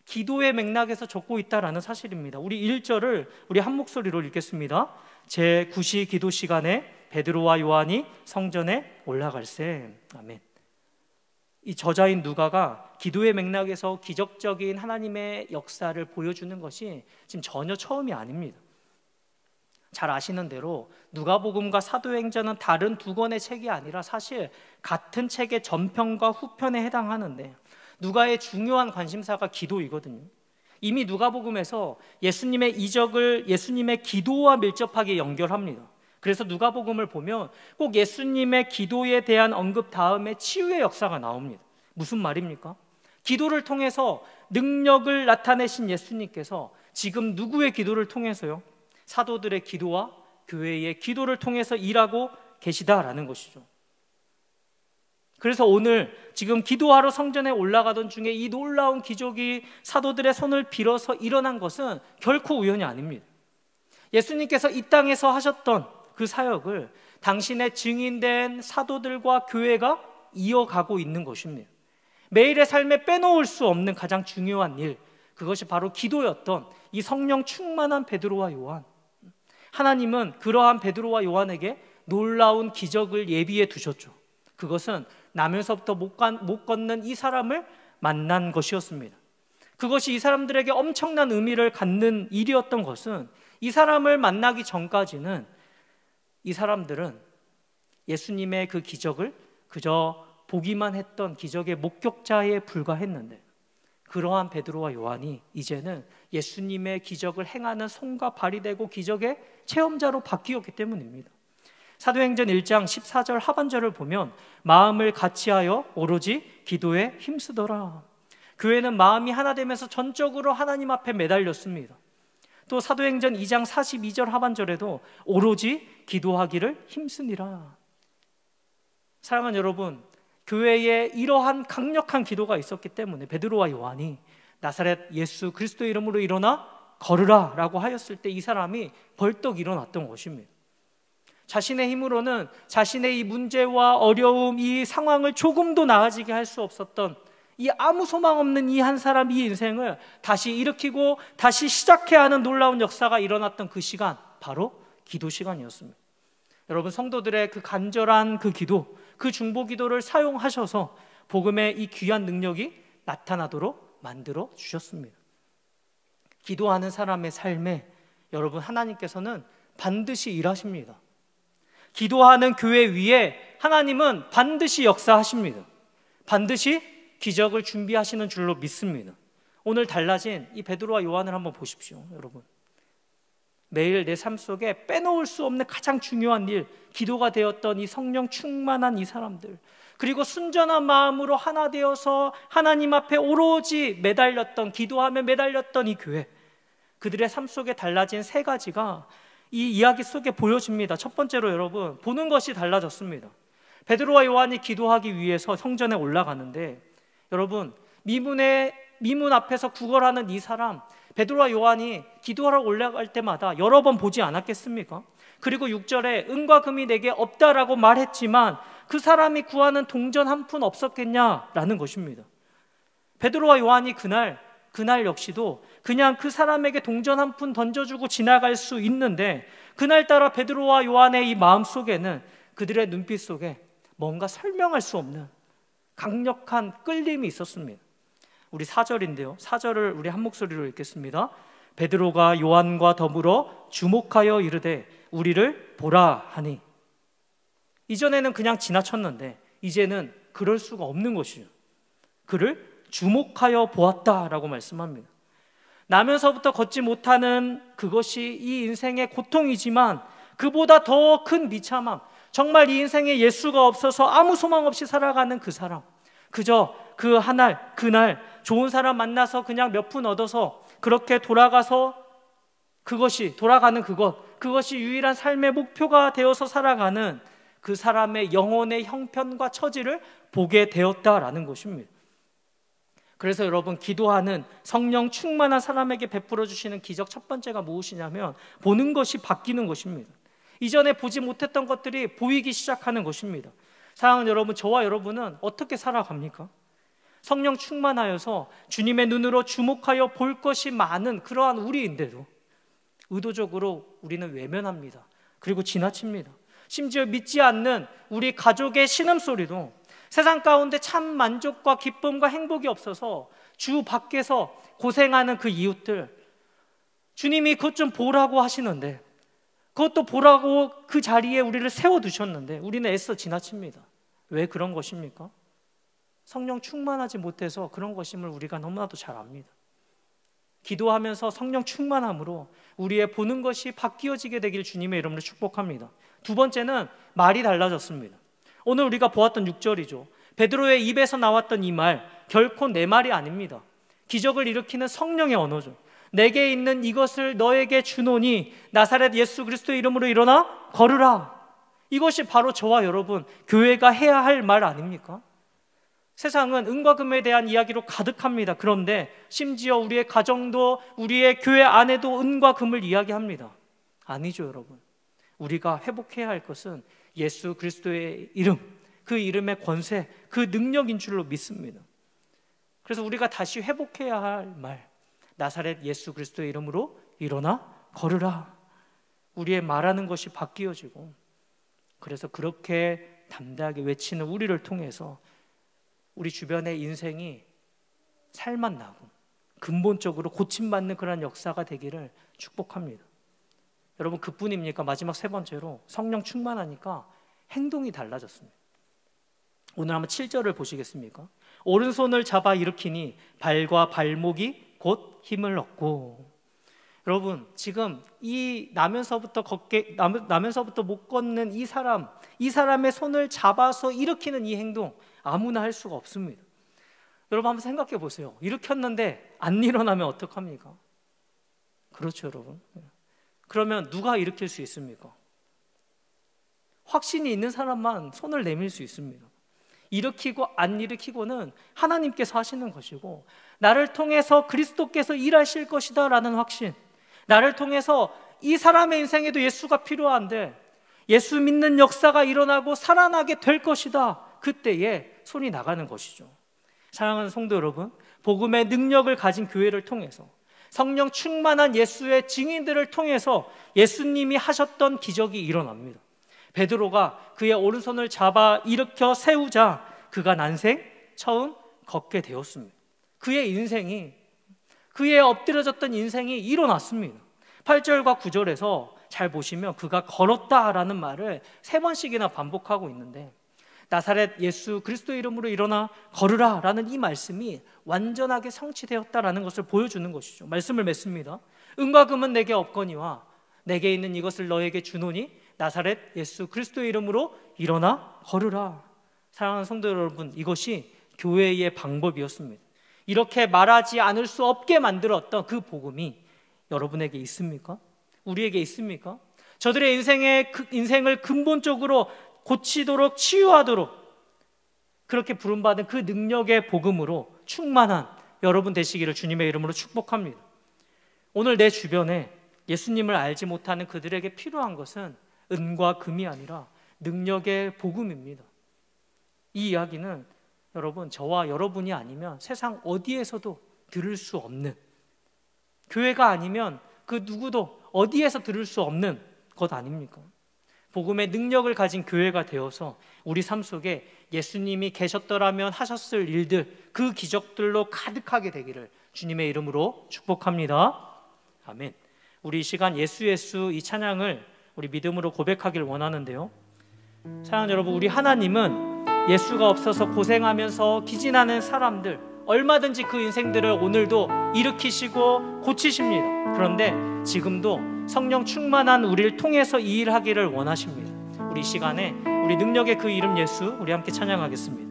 기도의 맥락에서 적고 있다라는 사실입니다. 우리 1절을 우리 한 목소리로 읽겠습니다. 제9시 기도 시간에 베드로와 요한이 성전에 올라갈세. 아멘. 이 저자인 누가가 기도의 맥락에서 기적적인 하나님의 역사를 보여주는 것이 지금 전혀 처음이 아닙니다. 잘 아시는 대로 누가복음과 사도행전은 다른 두 권의 책이 아니라 사실 같은 책의 전편과 후편에 해당하는데, 누가의 중요한 관심사가 기도이거든요. 이미 누가복음에서 예수님의 이적을 예수님의 기도와 밀접하게 연결합니다. 그래서 누가복음을 보면 꼭 예수님의 기도에 대한 언급 다음에 치유의 역사가 나옵니다. 무슨 말입니까? 기도를 통해서 능력을 나타내신 예수님께서 지금 누구의 기도를 통해서요? 사도들의 기도와 교회의 기도를 통해서 일하고 계시다라는 것이죠. 그래서 오늘 지금 기도하러 성전에 올라가던 중에 이 놀라운 기적이 사도들의 손을 빌어서 일어난 것은 결코 우연이 아닙니다. 예수님께서 이 땅에서 하셨던 그 사역을 당신의 증인된 사도들과 교회가 이어가고 있는 것입니다. 매일의 삶에 빼놓을 수 없는 가장 중요한 일, 그것이 바로 기도였던 이 성령 충만한 베드로와 요한. 하나님은 그러한 베드로와 요한에게 놀라운 기적을 예비해 두셨죠. 그것은 나면서부터 못 걷는 이 사람을 만난 것이었습니다. 그것이 이 사람들에게 엄청난 의미를 갖는 일이었던 것은, 이 사람을 만나기 전까지는 이 사람들은 예수님의 그 기적을 그저 보기만 했던 기적의 목격자에 불과했는데, 그러한 베드로와 요한이 이제는 예수님의 기적을 행하는 손과 발이 되고 기적의 체험자로 바뀌었기 때문입니다. 사도행전 1장 14절 하반절을 보면 마음을 같이하여 오로지 기도에 힘쓰더라. 교회는 마음이 하나 되면서 전적으로 하나님 앞에 매달렸습니다. 또 사도행전 2장 42절 하반절에도 오로지 기도하기를 힘쓰니라. 사랑하는 여러분, 교회에 이러한 강력한 기도가 있었기 때문에 베드로와 요한이 나사렛 예수 그리스도의 이름으로 일어나 걸으라 라고 하였을 때 이 사람이 벌떡 일어났던 것입니다. 자신의 힘으로는 자신의 이 문제와 어려움, 이 상황을 조금도 나아지게 할 수 없었던 이 아무 소망 없는 이 한 사람, 이 인생을 다시 일으키고 다시 시작해야 하는 놀라운 역사가 일어났던 그 시간, 바로 기도 시간이었습니다. 여러분, 성도들의 그 간절한 그 기도, 그 중보 기도를 사용하셔서 복음의 이 귀한 능력이 나타나도록 만들어 주셨습니다. 기도하는 사람의 삶에 여러분, 하나님께서는 반드시 일하십니다. 기도하는 교회 위에 하나님은 반드시 역사하십니다. 반드시 기적을 준비하시는 줄로 믿습니다. 오늘 달라진 이 베드로와 요한을 한번 보십시오. 여러분, 매일 내 삶 속에 빼놓을 수 없는 가장 중요한 일, 기도가 되었던 이 성령 충만한 이 사람들, 그리고 순전한 마음으로 하나 되어서 하나님 앞에 오로지 매달렸던, 기도하며 매달렸던 이 교회, 그들의 삶 속에 달라진 세 가지가 이 이야기 속에 보여집니다. 첫 번째로 여러분, 보는 것이 달라졌습니다. 베드로와 요한이 기도하기 위해서 성전에 올라가는데, 여러분, 미문 앞에서 구걸하는 이 사람, 베드로와 요한이 기도하러 올라갈 때마다 여러 번 보지 않았겠습니까? 그리고 6절에 은과 금이 내게 없다라고 말했지만 그 사람이 구하는 동전 한 푼 없었겠냐라는 것입니다. 베드로와 요한이 그날 역시도 그냥 그 사람에게 동전 한 푼 던져주고 지나갈 수 있는데, 그날따라 베드로와 요한의 이 마음 속에는, 그들의 눈빛 속에 뭔가 설명할 수 없는 강력한 끌림이 있었습니다. 우리 4절인데요, 4절을 우리 한 목소리로 읽겠습니다. 베드로가 요한과 더불어 주목하여 이르되 우리를 보라 하니. 이전에는 그냥 지나쳤는데 이제는 그럴 수가 없는 것이죠. 그를 주목하여 보았다라고 말씀합니다. 나면서부터 걷지 못하는 그것이 이 인생의 고통이지만, 그보다 더 큰 비참함, 정말 이 인생에 예수가 없어서 아무 소망 없이 살아가는 그 사람, 그저 그날 좋은 사람 만나서 그냥 몇 푼 얻어서 그렇게 돌아가는 그것이 유일한 삶의 목표가 되어서 살아가는 그 사람의 영혼의 형편과 처지를 보게 되었다라는 것입니다. 그래서 여러분, 기도하는 성령 충만한 사람에게 베풀어 주시는 기적 첫 번째가 무엇이냐면, 보는 것이 바뀌는 것입니다. 이전에 보지 못했던 것들이 보이기 시작하는 것입니다. 사랑하는 여러분, 저와 여러분은 어떻게 살아갑니까? 성령 충만하여서 주님의 눈으로 주목하여 볼 것이 많은 그러한 우리인데도 의도적으로 우리는 외면합니다. 그리고 지나칩니다. 심지어 믿지 않는 우리 가족의 신음소리도, 세상 가운데 참 만족과 기쁨과 행복이 없어서 주 밖에서 고생하는 그 이웃들, 주님이 그것 좀 보라고 하시는데, 그것도 보라고 그 자리에 우리를 세워두셨는데 우리는 애써 지나칩니다. 왜 그런 것입니까? 성령 충만하지 못해서 그런 것임을 우리가 너무나도 잘 압니다. 기도하면서 성령 충만함으로 우리의 보는 것이 바뀌어지게 되길 주님의 이름으로 축복합니다. 두 번째는 말이 달라졌습니다. 오늘 우리가 보았던 6절이죠. 베드로의 입에서 나왔던 이 말, 결코 내 말이 아닙니다. 기적을 일으키는 성령의 언어죠. 내게 있는 이것을 너에게 주노니 나사렛 예수 그리스도의 이름으로 일어나 걸으라. 이것이 바로 저와 여러분, 교회가 해야 할 말 아닙니까? 세상은 은과 금에 대한 이야기로 가득합니다. 그런데 심지어 우리의 가정도, 우리의 교회 안에도 은과 금을 이야기합니다. 아니죠, 여러분. 우리가 회복해야 할 것은 예수 그리스도의 이름, 그 이름의 권세, 그 능력인 줄로 믿습니다. 그래서 우리가 다시 회복해야 할 말, 나사렛 예수 그리스도의 이름으로 일어나 걸으라. 우리의 말하는 것이 바뀌어지고, 그래서 그렇게 담대하게 외치는 우리를 통해서 우리 주변의 인생이 살맛 나고 근본적으로 고침받는 그런 역사가 되기를 축복합니다. 여러분, 그뿐입니까? 마지막 세 번째로, 성령 충만하니까 행동이 달라졌습니다. 오늘 한번 7절을 보시겠습니까? 오른손을 잡아 일으키니 발과 발목이 곧 힘을 얻고. 여러분, 지금 이 나면서부터 못 걷는 이 사람의 손을 잡아서 일으키는 이 행동, 아무나 할 수가 없습니다. 여러분, 한번 생각해 보세요. 일으켰는데 안 일어나면 어떡합니까? 그렇죠, 여러분. 그러면 누가 일으킬 수 있습니까? 확신이 있는 사람만 손을 내밀 수 있습니다. 일으키고 안 일으키고는 하나님께서 하시는 것이고, 나를 통해서 그리스도께서 일하실 것이다 라는 확신, 나를 통해서 이 사람의 인생에도 예수가 필요한데 예수 믿는 역사가 일어나고 살아나게 될 것이다, 그때에 손이 나가는 것이죠. 사랑하는 성도 여러분, 복음의 능력을 가진 교회를 통해서, 성령 충만한 예수의 증인들을 통해서 예수님이 하셨던 기적이 일어납니다. 베드로가 그의 오른손을 잡아 일으켜 세우자 그가 난생 처음 걷게 되었습니다. 그의 엎드려졌던 인생이 일어났습니다. 8절과 9절에서 잘 보시면 그가 걸었다라는 말을 3번씩이나 반복하고 있는데, 나사렛 예수 그리스도 이름으로 일어나 걸으라 라는 이 말씀이 완전하게 성취되었다라는 것을 보여주는 것이죠. 말씀을 맺습니다. 은과 금은 내게 없거니와 내게 있는 이것을 너에게 주노니 나사렛 예수 그리스도의 이름으로 일어나 걸으라. 사랑하는 성도 여러분, 이것이 교회의 방법이었습니다. 이렇게 말하지 않을 수 없게 만들었던 그 복음이 여러분에게 있습니까? 우리에게 있습니까? 저들의 인생을 근본적으로 고치도록 치유하도록 그렇게 부름받은 그 능력의 복음으로 충만한 여러분 되시기를 주님의 이름으로 축복합니다. 오늘 내 주변에 예수님을 알지 못하는 그들에게 필요한 것은 은과 금이 아니라 능력의 복음입니다. 이 이야기는 여러분, 저와 여러분이 아니면 세상 어디에서도 들을 수 없는, 교회가 아니면 그 누구도 어디에서 들을 수 없는 것 아닙니까? 복음의 능력을 가진 교회가 되어서 우리 삶 속에 예수님이 계셨더라면 하셨을 일들, 그 기적들로 가득하게 되기를 주님의 이름으로 축복합니다. 아멘. 우리 이 시간 예수 예수 이 찬양을 우리 믿음으로 고백하길 원하는데요, 사랑하는 여러분, 우리 하나님은 예수가 없어서 고생하면서 기진하는 사람들, 얼마든지 그 인생들을 오늘도 일으키시고 고치십니다. 그런데 지금도 성령 충만한 우리를 통해서 이 일하기를 원하십니다. 우리 이 시간에 우리 능력의 그 이름 예수, 우리 함께 찬양하겠습니다.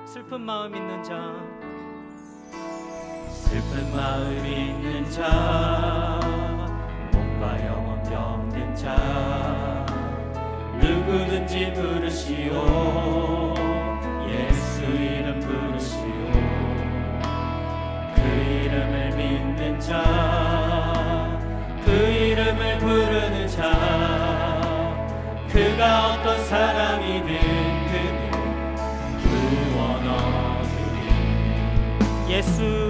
슬픈 마음 있는 자, 슬픈 마음 있는 자, 몸과 영혼 병든 자, 누구든지 부르시오. 예수 이름 부르시오. 그 이름을 믿는 자, 그 이름을 부르는 자, 그가 어떤 사람이든 그는 구원 얻으리. 예수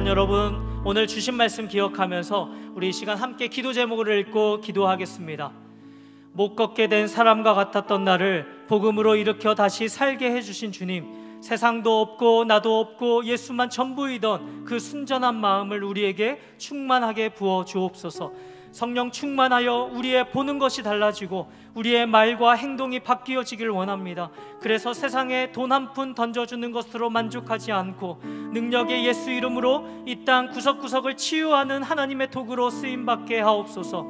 여러분, 오늘 주신 말씀 기억하면서 우리 이 시간 함께 기도 제목을 읽고 기도하겠습니다. 못 걷게 된 사람과 같았던 나를 복음으로 일으켜 다시 살게 해주신 주님, 세상도 없고 나도 없고 예수만 전부이던 그 순전한 마음을 우리에게 충만하게 부어 주옵소서. 성령 충만하여 우리의 보는 것이 달라지고 우리의 말과 행동이 바뀌어지길 원합니다. 그래서 세상에 돈 한 푼 던져주는 것으로 만족하지 않고 능력의 예수 이름으로 이 땅 구석구석을 치유하는 하나님의 도구로 쓰임받게 하옵소서.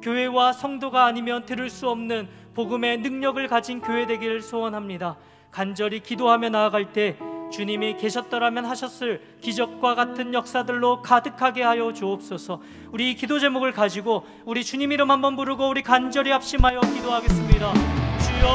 교회와 성도가 아니면 들을 수 없는 복음의 능력을 가진 교회 되기를 소원합니다. 간절히 기도하며 나아갈 때 주님이 계셨더라면 하셨을 기적과 같은 역사들로 가득하게 하여 주옵소서. 우리 이 기도 제목을 가지고 우리 주님 이름 한번 부르고 우리 간절히 합심하여 기도하겠습니다. 주여,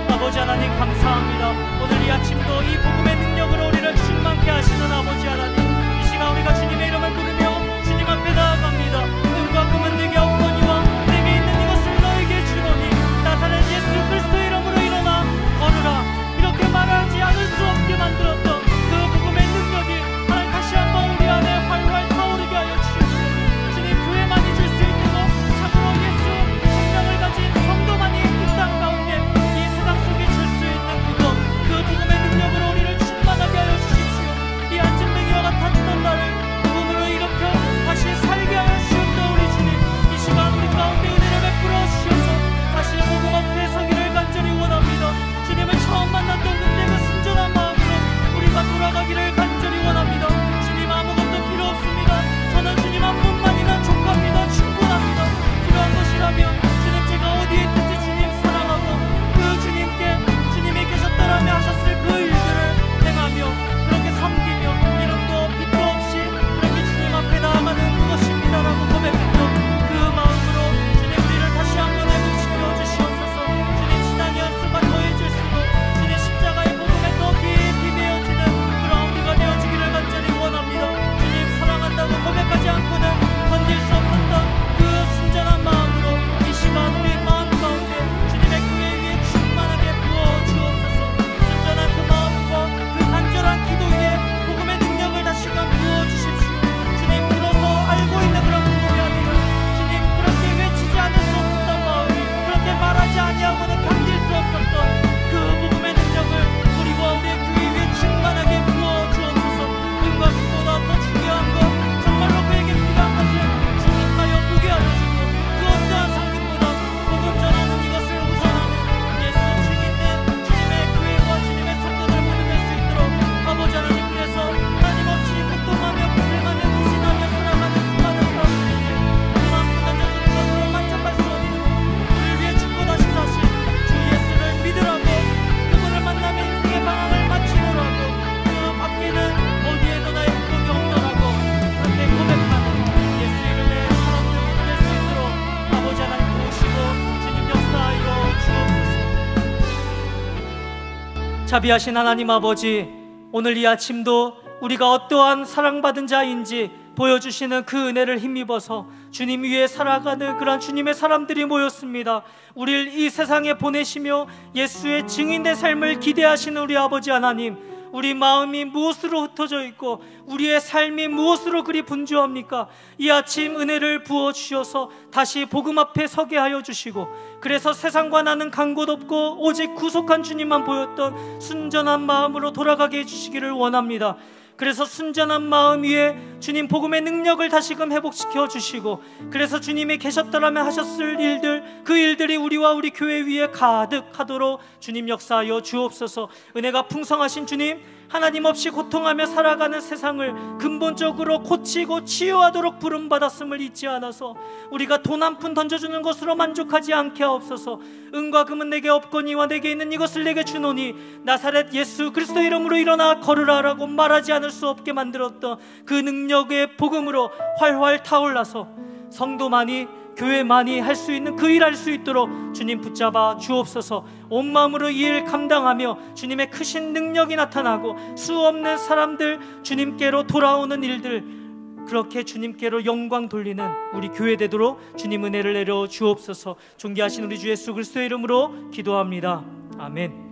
아버지 하나님 감사합니다. 오늘 이 아침도 이 복음의 능력으로 우리를 충만케 함께 하시는 아버지 하나님, 이 시간 우리가 주님의 이름을 부르며 주님 앞에 나아갑니다. 은과 금은 내게 없거니와 내게 있는 이것을 너에게 주노니 나사렛 예수 그리스도의 이름으로 일어나 걸으라. 이렇게 말하지 않을 수 없게 만들었던 그 복음의 능력이 하나님 다시 한번 우리 안에 활활 타오르게 하여 주시옵소서. 주님, 교회만이 줄 수 있는 것, 참으로 예수 생명을 가진 성도만이 이 땅 가운데 이 세상 속에 줄 수 있는 그것, 그 복음의 능력으로 우리를 충만하게 하여 주십시오. 이 안진뱅이와 같았던 나를 복음으로 일으켜 다시 살게 하여 주옵소서. 우리 주님, 이 시간 우리 가운데 은혜를 베풀어 주셔서 다시 복음 앞에 서기를 간절히 원합니다. 주님을 처음 만났던 그때 그 순전한 마음으로 우리가 돌아가기를 간절히 원합니다. 주님, 아무것도 필요 없습니다. 저는 주님 한 분만이면 족합니다. 충분합니다. 필요한 것이라면 주님, 제가 어디에 있든지 주님 사랑하고 그 주님이 계셨다라며 하셨을 그 일들을 행하며 그렇게 섬기며 이름도 빛도 없이 그렇게 주님 앞에 나아가는 그것입니다라고 고백했던 그 마음으로 주님, 우리를 다시 한번 회복시켜 주시옵소서. 주님, 신앙의 연수가 더해질수록 주님 십자가의 복음에 더 깊이 배어지는 그런 우리가 되어지기를 간절히 원합니다. 주님, 사랑한다고 고백하지 않고는 건질 수 없었던 그 순전한 마음으로 이 시간 우리 마음 가운데 주님의 교회 위에 충만하게 부어 주옵소서. 순전한 그 마음과 그 간절한 기도 위에 복음의 능력을 다시금 부어 주십시오. 주님, 들어서 알고 있는 그런 복음이 아니라 주님, 그렇게 외치지 않을 수 없었던 마음, 그렇게 말하지 아니하고는 견딜 수 없었던 그 복음의 능력을 우리 가운데 교회 위에 충만하게 부어 주옵소서. 은과 금보다 더 중요한 것, 정말로 그에게 필요한 것은 주님하여 보게 하여주고 그 어떠한 상급보다 복음 전하는 이것을 우선하는 예수 증인된 주님의 교회와 주님의 성도들 모두 될 수 있도록 아버지 하나님, 그래서 끊임없이 고통하며 고생하며 부진하며 살아가는 수많은 사람들에게 그만 던져주는 것으로 만족할 수 없는 우리를 위해 죽고 다시 사신 주 예수를 믿으라고, 그분을 만나며 인생의 방황을 마치노라고, 그 밖에는 어디에도 나의 행복이 없더라고 그렇게 고백하는 예수 이름의 사람들이 될 수 있도록 아버지 하나님 도우시고 주님 역사하여 주옵소서. 자비하신 하나님 아버지, 오늘 이 아침도 우리가 어떠한 사랑받은 자인지 보여주시는 그 은혜를 힘입어서 주님 위에 살아가는 그런 주님의 사람들이 모였습니다. 우리를 이 세상에 보내시며 예수의 증인된 삶을 기대하시는 우리 아버지 하나님, 우리 마음이 무엇으로 흩어져 있고 우리의 삶이 무엇으로 그리 분주합니까? 이 아침 은혜를 부어주셔서 다시 복음 앞에 서게 하여 주시고, 그래서 세상과 나는 간 곳 없고 오직 구속한 주님만 보였던 순전한 마음으로 돌아가게 해주시기를 원합니다. 그래서 순전한 마음 위에 주님 복음의 능력을 다시금 회복시켜 주시고, 그래서 주님이 계셨더라면 하셨을 일들, 그 일들이 우리와 우리 교회 위에 가득하도록 주님 역사하여 주옵소서. 은혜가 풍성하신 주님, 하나님 없이 고통하며 살아가는 세상을 근본적으로 고치고 치유하도록 부름받았음을 잊지 않아서 우리가 돈 한 푼 던져주는 것으로 만족하지 않게 하옵소서. 은과 금은 내게 없거니와 내게 있는 이것을 내게 주노니 나사렛 예수 그리스도 이름으로 일어나 걸으라라고 말하지 않을 수 없게 만들었던 그 능력의 복음으로 활활 타올라서 성도만이, 교회만이 할 수 있는 그 일 할 수 있도록 주님 붙잡아 주옵소서. 온 마음으로 이 일 감당하며 주님의 크신 능력이 나타나고 수 없는 사람들 주님께로 돌아오는 일들, 그렇게 주님께로 영광 돌리는 우리 교회 되도록 주님 은혜를 내려 주옵소서. 존귀하신 우리 주 예수 그리스도의 이름으로 기도합니다. 아멘.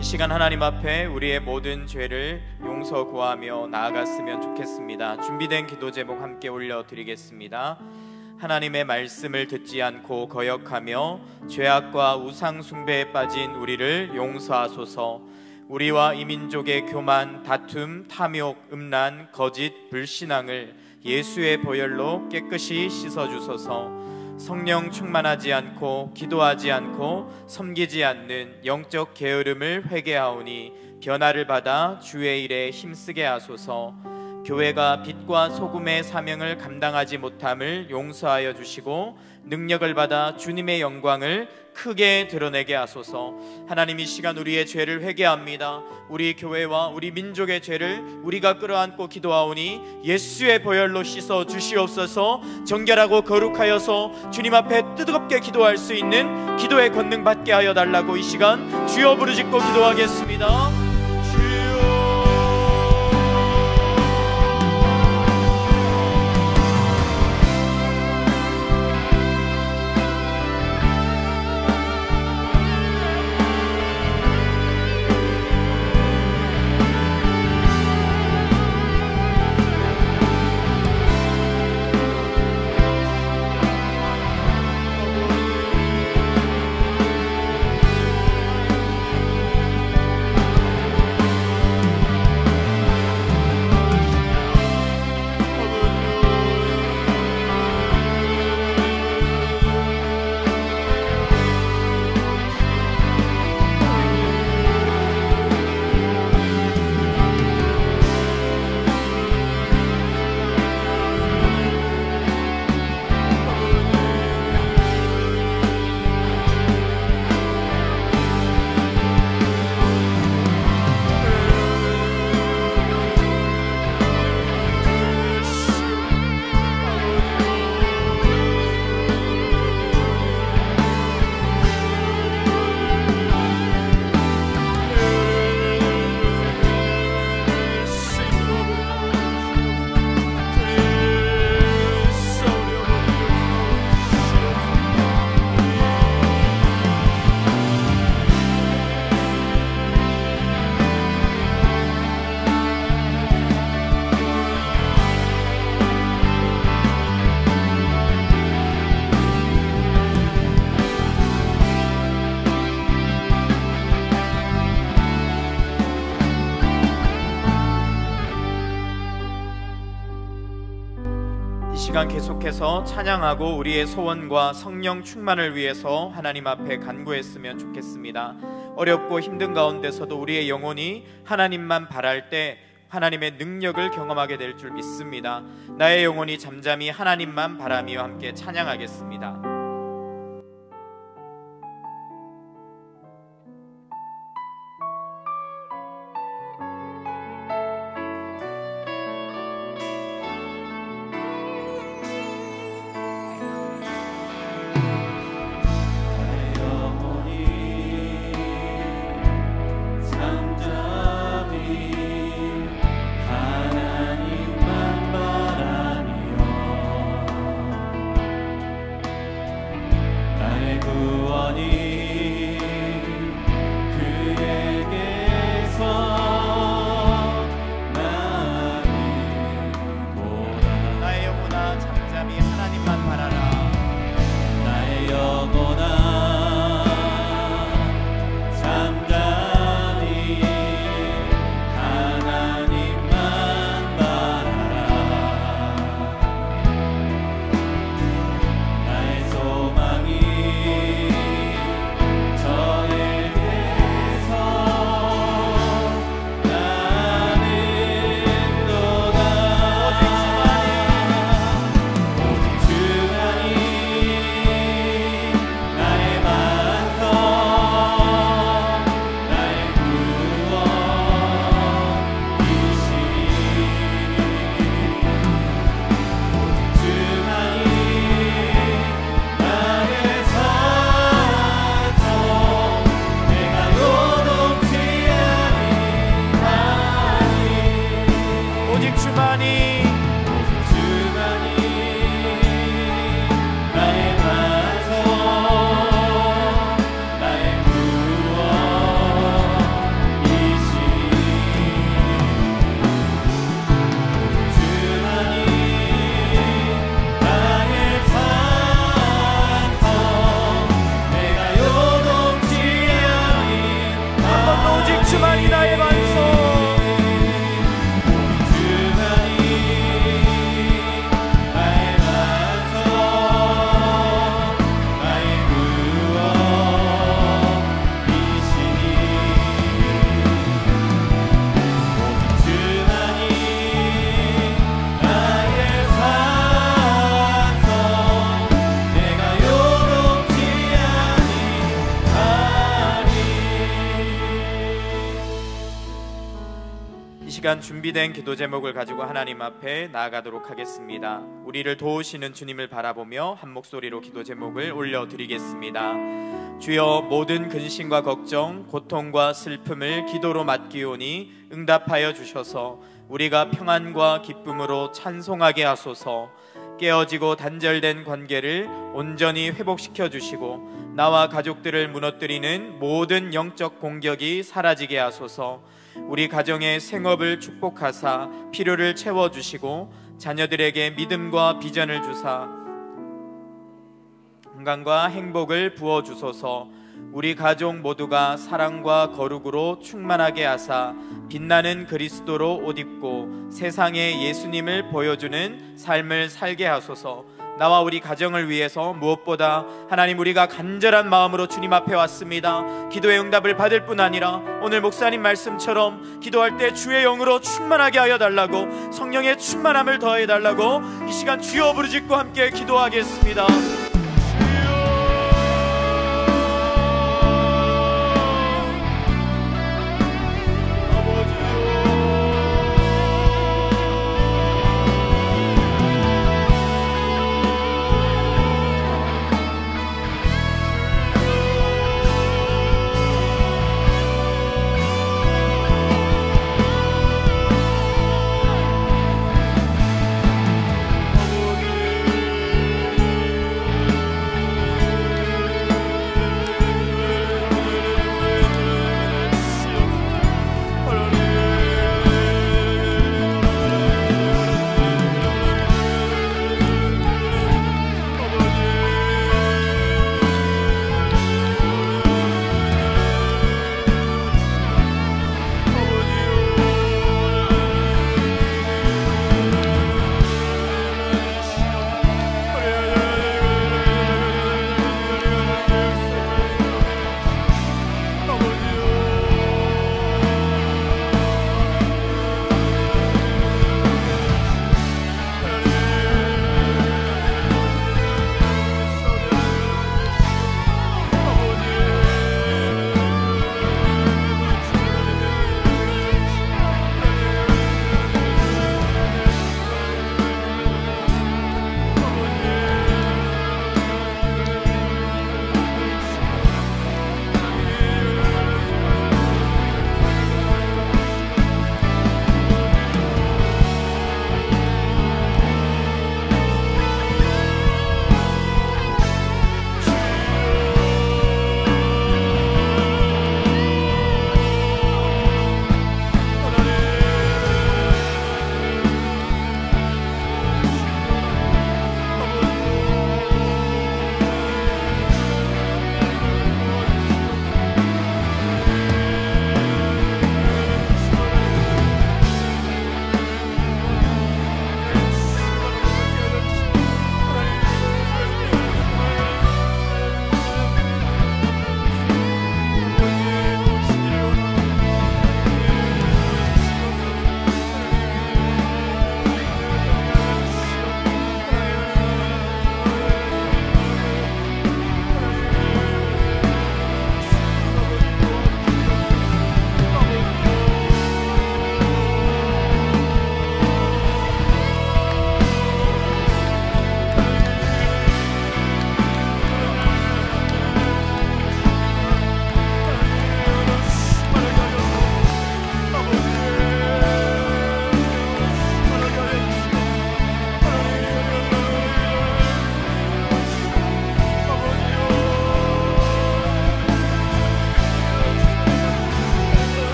이 시간 하나님 앞에 우리의 모든 죄를 용서 구하며 나아갔으면 좋겠습니다. 준비된 기도 제목 함께 올려드리겠습니다. 하나님의 말씀을 듣지 않고 거역하며 죄악과 우상 숭배에 빠진 우리를 용서하소서. 우리와 이민족의 교만, 다툼, 탐욕, 음란, 거짓, 불신앙을 예수의 보혈로 깨끗이 씻어주소서. 성령 충만하지 않고 기도하지 않고 섬기지 않는 영적 게으름을 회개하오니 변화를 받아 주의 일에 힘쓰게 하소서. 교회가 빛과 소금의 사명을 감당하지 못함을 용서하여 주시고 능력을 받아 주님의 영광을 크게 드러내게 하소서. 하나님, 이 시간 우리의 죄를 회개합니다. 우리 교회와 우리 민족의 죄를 우리가 끌어안고 기도하오니 예수의 보혈로 씻어 주시옵소서. 정결하고 거룩하여서 주님 앞에 뜨겁게 기도할 수 있는 기도의 권능 받게 하여 달라고 이 시간 주여 부르짖고 기도하겠습니다. 시간 계속해서 찬양하고 우리의 소원과 성령 충만을 위해서 하나님 앞에 간구했으면 좋겠습니다. 어렵고 힘든 가운데서도 우리의 영혼이 하나님만 바랄 때 하나님의 능력을 경험하게 될 줄 믿습니다. 나의 영혼이 잠잠히 하나님만 바라며 함께 찬양하겠습니다. 시간 준비된 기도 제목을 가지고 하나님 앞에 나아가도록 하겠습니다. 우리를 도우시는 주님을 바라보며 한 목소리로 기도 제목을 올려드리겠습니다. 주여, 모든 근심과 걱정, 고통과 슬픔을 기도로 맡기오니 응답하여 주셔서 우리가 평안과 기쁨으로 찬송하게 하소서. 깨어지고 단절된 관계를 온전히 회복시켜 주시고 나와 가족들을 무너뜨리는 모든 영적 공격이 사라지게 하소서. 우리 가정의 생업을 축복하사 필요를 채워주시고 자녀들에게 믿음과 비전을 주사 건강과 행복을 부어주소서. 우리 가족 모두가 사랑과 거룩으로 충만하게 하사 빛나는 그리스도로 옷 입고 세상에 예수님을 보여주는 삶을 살게 하소서. 나와 우리 가정을 위해서 무엇보다 하나님, 우리가 간절한 마음으로 주님 앞에 왔습니다. 기도의 응답을 받을 뿐 아니라 오늘 목사님 말씀처럼 기도할 때 주의 영으로 충만하게 하여 달라고, 성령의 충만함을 더해 달라고 이 시간 주여 부르짖고 함께 기도하겠습니다.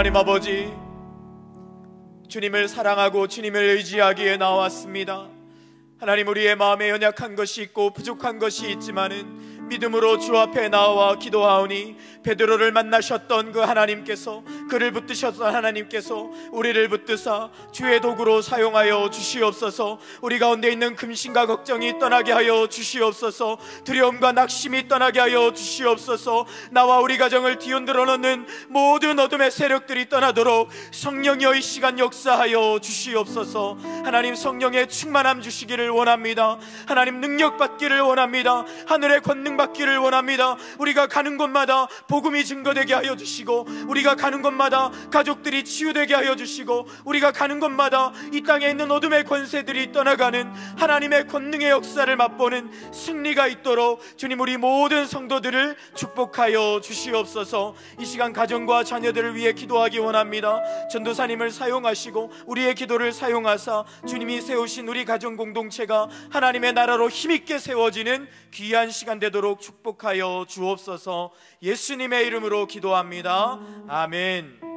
하나님 아버지, 주님을 사랑하고 주님을 의지하기에 나왔습니다. 하나님, 우리의 마음에 연약한 것이 있고 부족한 것이 있지만은 믿음으로 주 앞에 나와 기도하오니 베드로를 만나셨던 그 하나님께서, 그를 붙드셨던 하나님께서 우리를 붙드사 주의 도구로 사용하여 주시옵소서. 우리 가운데 있는 근심과 걱정이 떠나게 하여 주시옵소서. 두려움과 낙심이 떠나게 하여 주시옵소서. 나와 우리 가정을 뒤흔들어 놓는 모든 어둠의 세력들이 떠나도록 성령이여 이 시간 역사하여 주시옵소서. 하나님, 성령의 충만함 주시기를 원합니다. 하나님, 능력 받기를 원합니다. 하늘의 권능 받기를 원합니다. 우리가 가는 곳마다 복음이 증거되게 하여 주시고, 우리가 가는 곳마다 가족들이 치유되게 하여 주시고, 우리가 가는 곳마다 이 땅에 있는 어둠의 권세들이 떠나가는 하나님의 권능의 역사를 맛보는 승리가 있도록 주님, 우리 모든 성도들을 축복하여 주시옵소서. 이 시간 가정과 자녀들을 위해 기도하기 원합니다. 전도사님을 사용하시고 우리의 기도를 사용하사 주님이 세우신 우리 가정 공동체가 하나님의 나라로 힘있게 세워지는 귀한 시간 되도록 축복하여 주옵소서. 예수님의 이름으로 기도합니다. 아멘.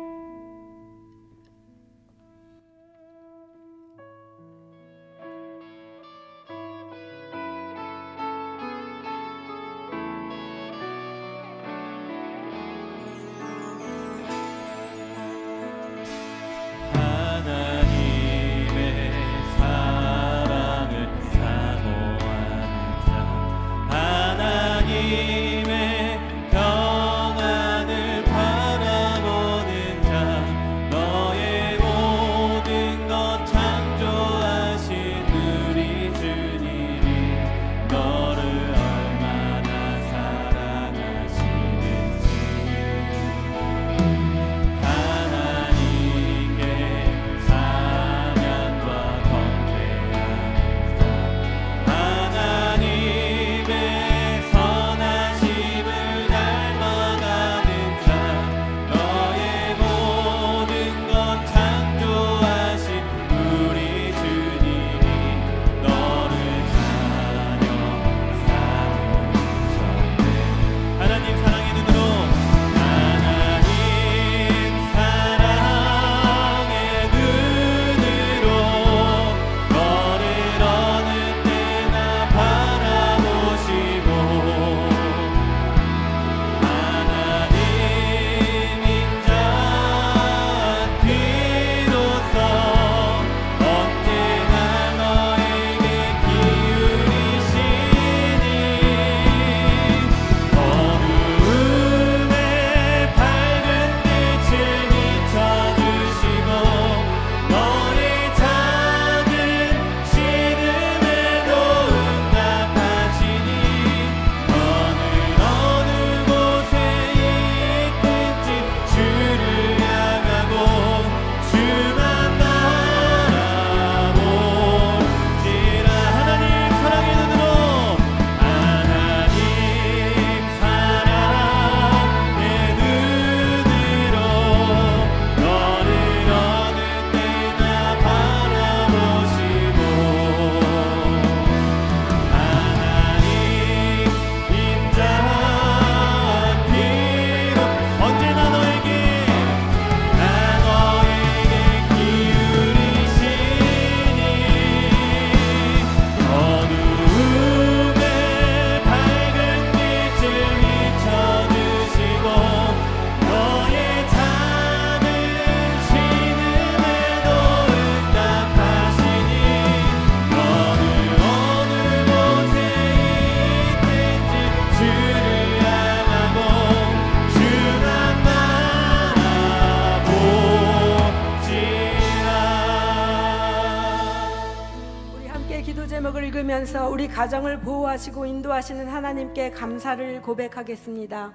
읽으면서 우리 가정을 보호하시고 인도하시는 하나님께 감사를 고백하겠습니다.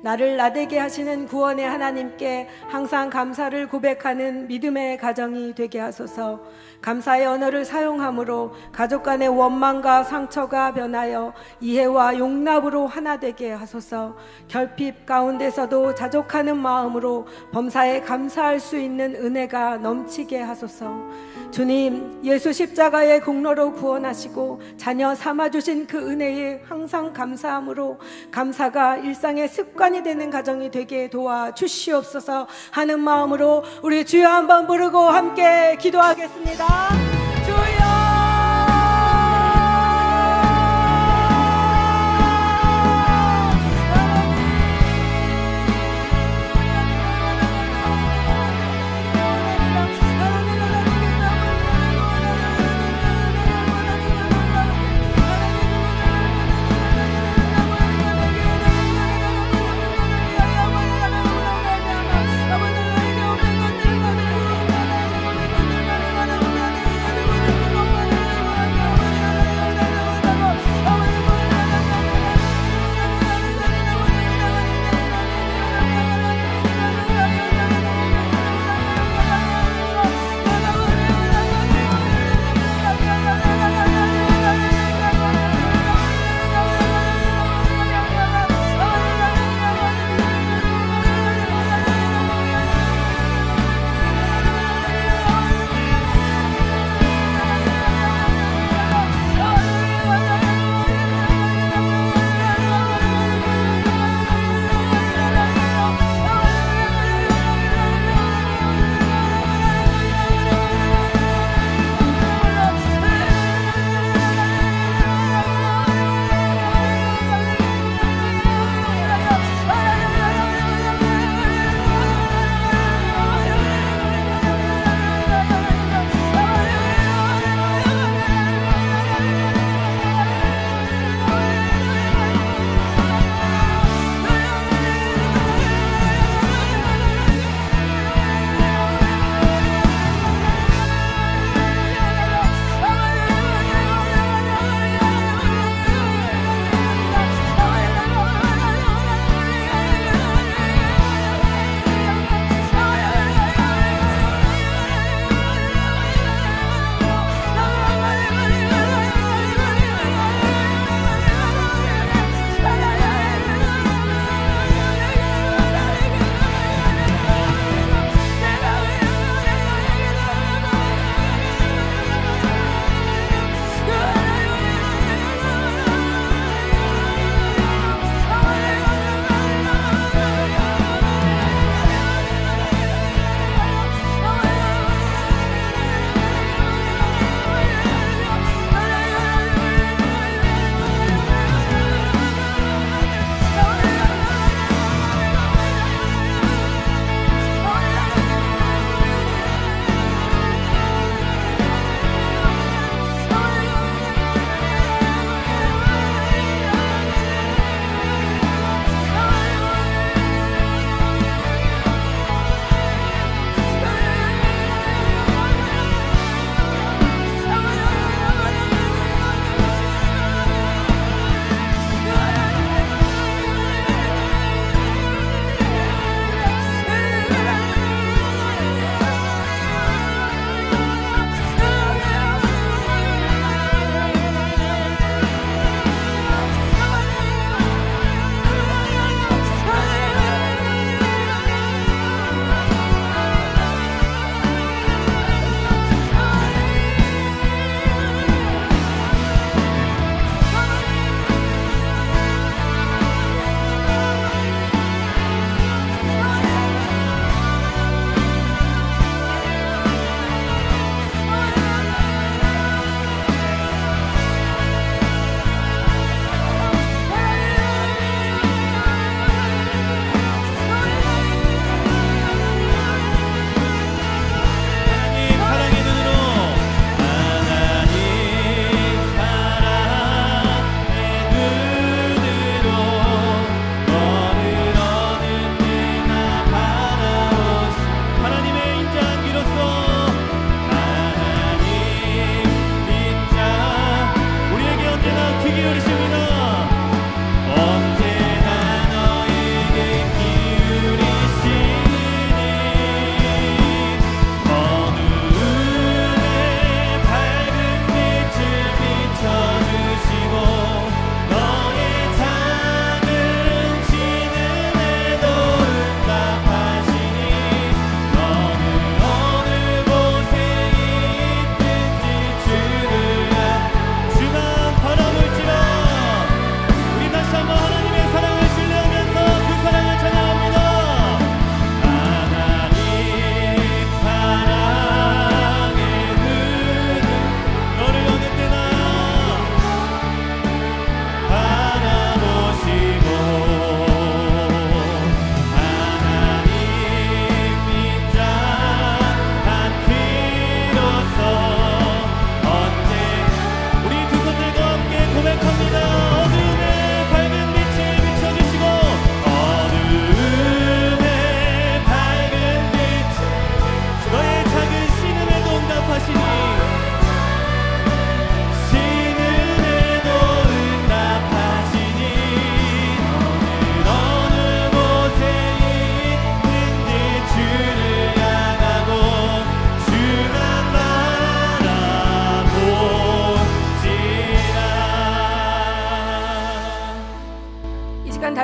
나를 나되게 하시는 구원의 하나님께 항상 감사를 고백하는 믿음의 가정이 되게 하소서. 감사의 언어를 사용함으로 가족 간의 원망과 상처가 변하여 이해와 용납으로 하나 되게 하소서. 결핍 가운데서도 자족하는 마음으로 범사에 감사할 수 있는 은혜가 넘치게 하소서. 주님, 예수 십자가의 공로로 구원하시고 자녀 삼아주신 그 은혜에 항상 감사함으로 감사가 일상의 습관이 되는 가정이 되게 도와주시옵소서 하는 마음으로 우리 주여 한번 부르고 함께 기도하겠습니다. 주여!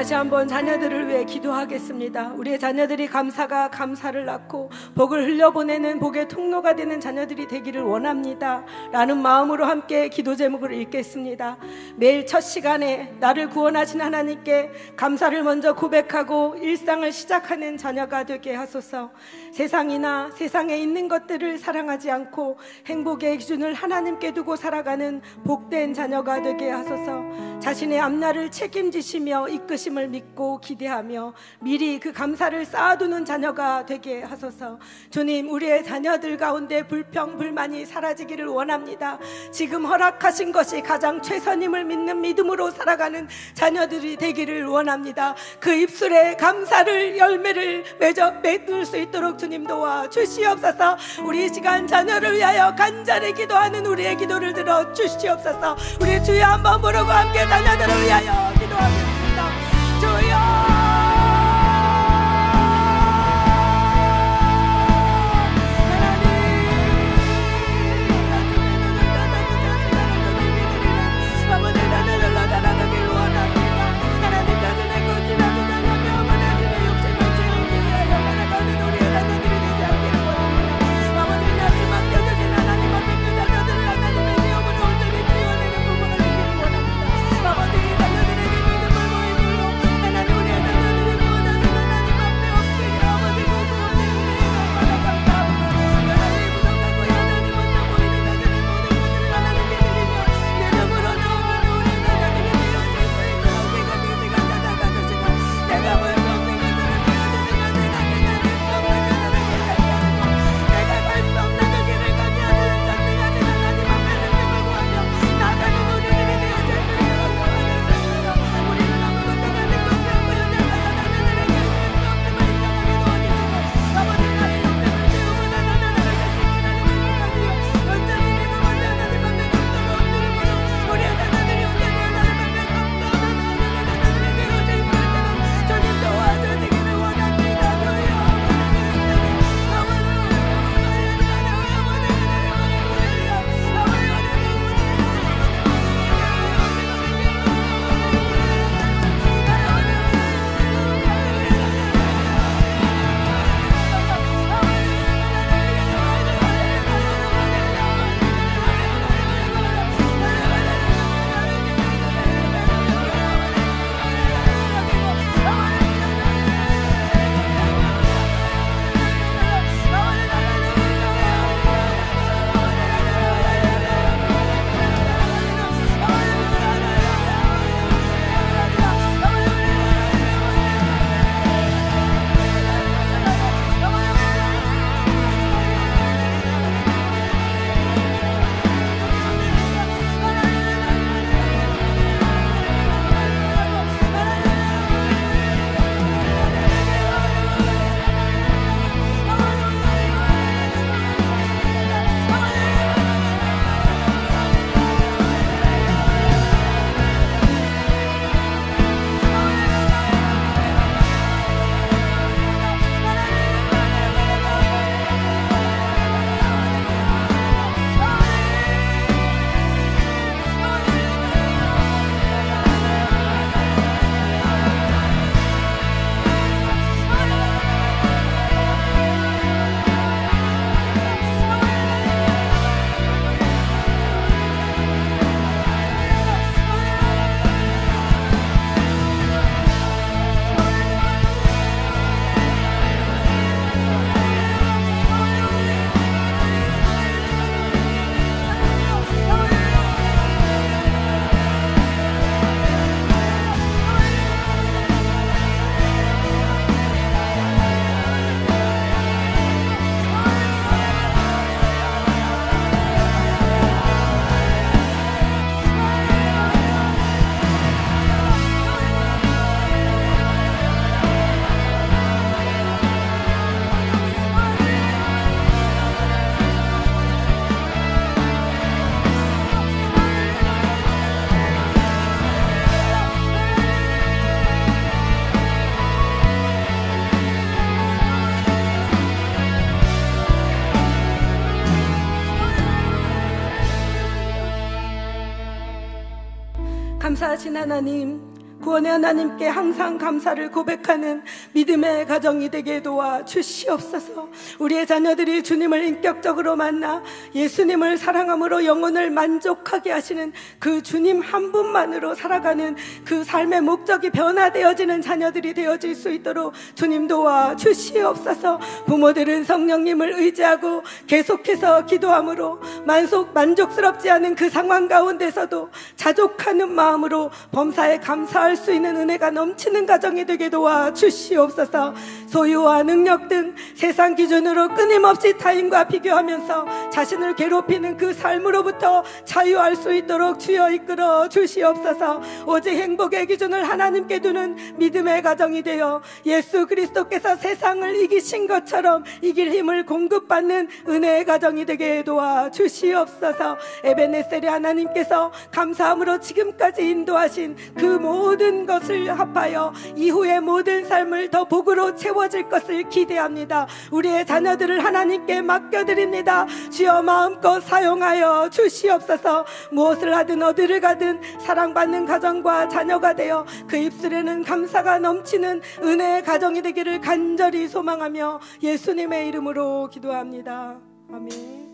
다시 한번 자녀들을 위해 기도하겠습니다. 우리의 자녀들이 감사가 감사를 낳고 복을 흘려보내는 복의 통로가 되는 자녀들이 되기를 원합니다 라는 마음으로 함께 기도 제목을 읽겠습니다. 매일 첫 시간에 나를 구원하신 하나님께 감사를 먼저 고백하고 일상을 시작하는 자녀가 되게 하소서. 세상이나 세상에 있는 것들을 사랑하지 않고 행복의 기준을 하나님께 두고 살아가는 복된 자녀가 되게 하소서. 자신의 앞날을 책임지시며 이끄심을 믿고 기대하며 미리 그 감사를 쌓아두는 자녀가 되게 하소서. 주님, 우리의 자녀들 가운데 불평 불만이 사라지기를 원합니다. 지금 허락하신 것이 가장 최선임을 믿는 믿음으로 살아가는 자녀들이 되기를 원합니다. 그 입술에 감사를 열매를 맺을 수 있도록 주님 도와 주시옵소서. 우리 이 시간 자녀를 위하여 간절히 기도하는 우리의 기도를 들어 주시옵소서. 우리 주여 한번 부르고 함께 자녀들을 위하여 기도하겠습니다. 주여, 감사하신 하나님, 구원의 하나님께 항상 감사를 고백하는 믿음의 가정이 되게 도와 주시옵소서. 우리의 자녀들이 주님을 인격적으로 만나 예수님을 사랑함으로 영혼을 만족하게 하시는 그 주님 한 분만으로 살아가는 그 삶의 목적이 변화되어지는 자녀들이 되어질 수 있도록 주님 도와 주시옵소서. 부모들은 성령님을 의지하고 계속해서 기도함으로 만족스럽지 않은 그 상황 가운데서도 자족하는 마음으로 범사에 감사할 수 있는 은혜가 넘치는 가정이 되게 도와 주시옵소서. 소유와 능력 등 세상 기준으로 끊임없이 타인과 비교하면서 자신을 괴롭히는 그 삶으로부터 자유할 수 있도록 주여 이끌어 주시옵소서. 오직 행복의 기준을 하나님께 두는 믿음의 가정이 되어 예수 그리스도께서 세상을 이기신 것처럼 이길 힘을 공급받는 은혜의 가정이 되게 도와 주시옵소서. 에베네셀의 하나님께서 감사함으로 지금까지 인도하신 그 모든 것을 합하여 이후의 모든 삶을 더 복으로 채워질 것을 기대합니다. 우리의 자녀들을 하나님께 맡겨드립니다. 주여 마음껏 사용하여 주시옵소서. 무엇을 하든 어디를 가든 사랑받는 가정과 자녀가 되어 그 입술에는 감사가 넘치는 은혜의 가정이 되기를 간절히 소망하며 예수님의 이름으로 기도합니다. 아멘.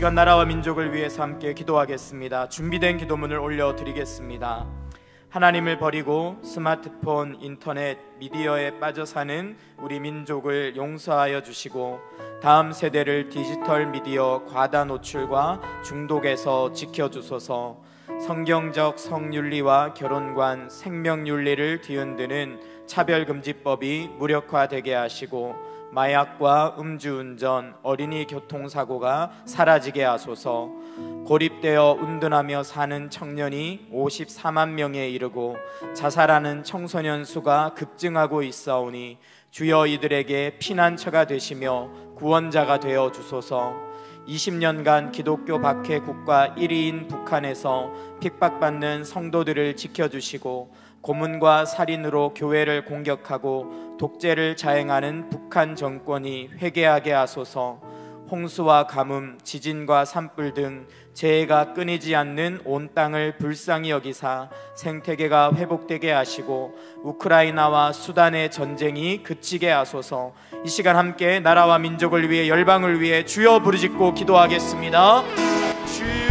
시간 나라와 민족을 위해서 함께 기도하겠습니다. 준비된 기도문을 올려드리겠습니다. 하나님을 버리고 스마트폰, 인터넷, 미디어에 빠져 사는 우리 민족을 용서하여 주시고 다음 세대를 디지털 미디어 과다 노출과 중독에서 지켜주소서. 성경적 성윤리와 결혼관, 생명윤리를 뒤흔드는 차별금지법이 무력화되게 하시고 마약과 음주운전, 어린이 교통사고가 사라지게 하소서. 고립되어 운둔하며 사는 청년이 54만 명에 이르고 자살하는 청소년 수가 급증하고 있사오니 주여 이들에게 피난처가 되시며 구원자가 되어 주소서. 20년간 기독교 박해 국가 1위인 북한에서 핍박받는 성도들을 지켜주시고 고문과 살인으로 교회를 공격하고 독재를 자행하는 북한 정권이 회개하게 하소서. 홍수와 가뭄, 지진과 산불 등 재해가 끊이지 않는 온 땅을 불쌍히 여기사 생태계가 회복되게 하시고 우크라이나와 수단의 전쟁이 그치게 하소서. 이 시간 함께 나라와 민족을 위해 열방을 위해 주여 부르짖고 기도하겠습니다. 주여.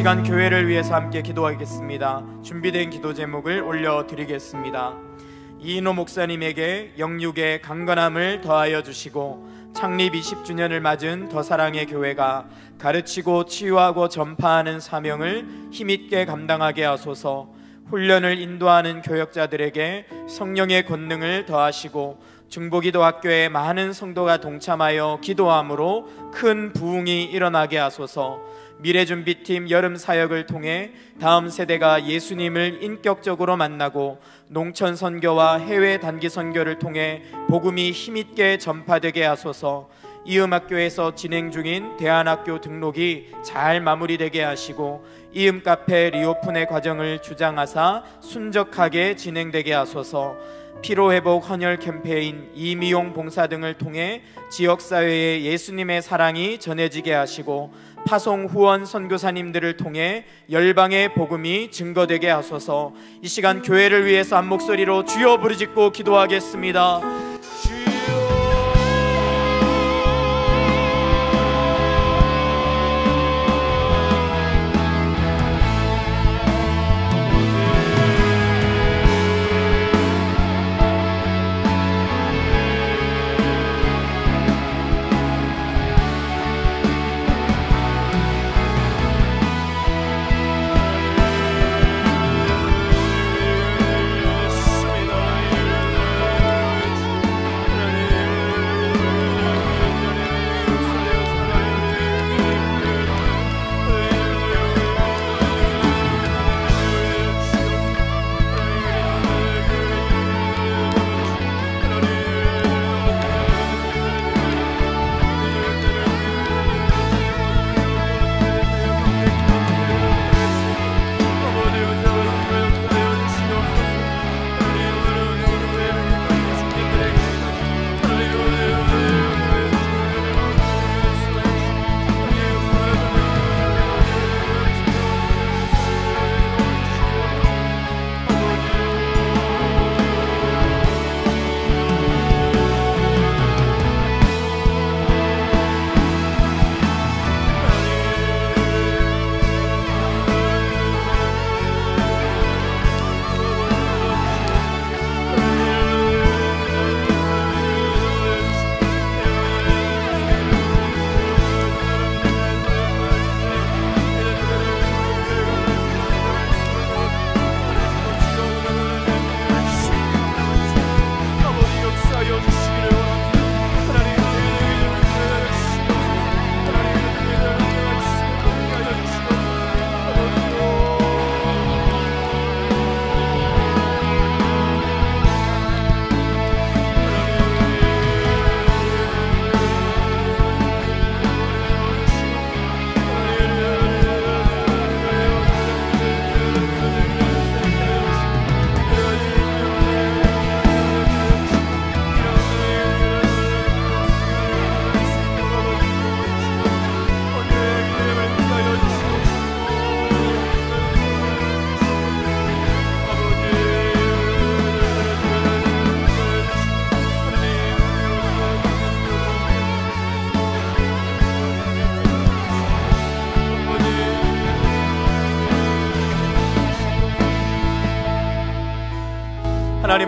시간 교회를 위해서 함께 기도하겠습니다. 준비된 기도 제목을 올려드리겠습니다. 이인호 목사님에게 영육의 강건함을 더하여 주시고 창립 20주년을 맞은 더사랑의 교회가 가르치고 치유하고 전파하는 사명을 힘있게 감당하게 하소서. 훈련을 인도하는 교역자들에게 성령의 권능을 더하시고 중보기도학교에 많은 성도가 동참하여 기도함으로 큰 부흥이 일어나게 하소서. 미래준비팀 여름 사역을 통해 다음 세대가 예수님을 인격적으로 만나고 농촌 선교와 해외 단기 선교를 통해 복음이 힘있게 전파되게 하소서. 이음학교에서 진행 중인 대안학교 등록이 잘 마무리되게 하시고 이음카페 리오픈의 과정을 주장하사 순적하게 진행되게 하소서. 피로회복 헌혈 캠페인, 이미용 봉사 등을 통해 지역사회에 예수님의 사랑이 전해지게 하시고 파송 후원 선교사님들을 통해 열방의 복음이 증거되게 하소서. 이 시간 교회를 위해서 한 목소리로 주여 부르짖고 기도하겠습니다.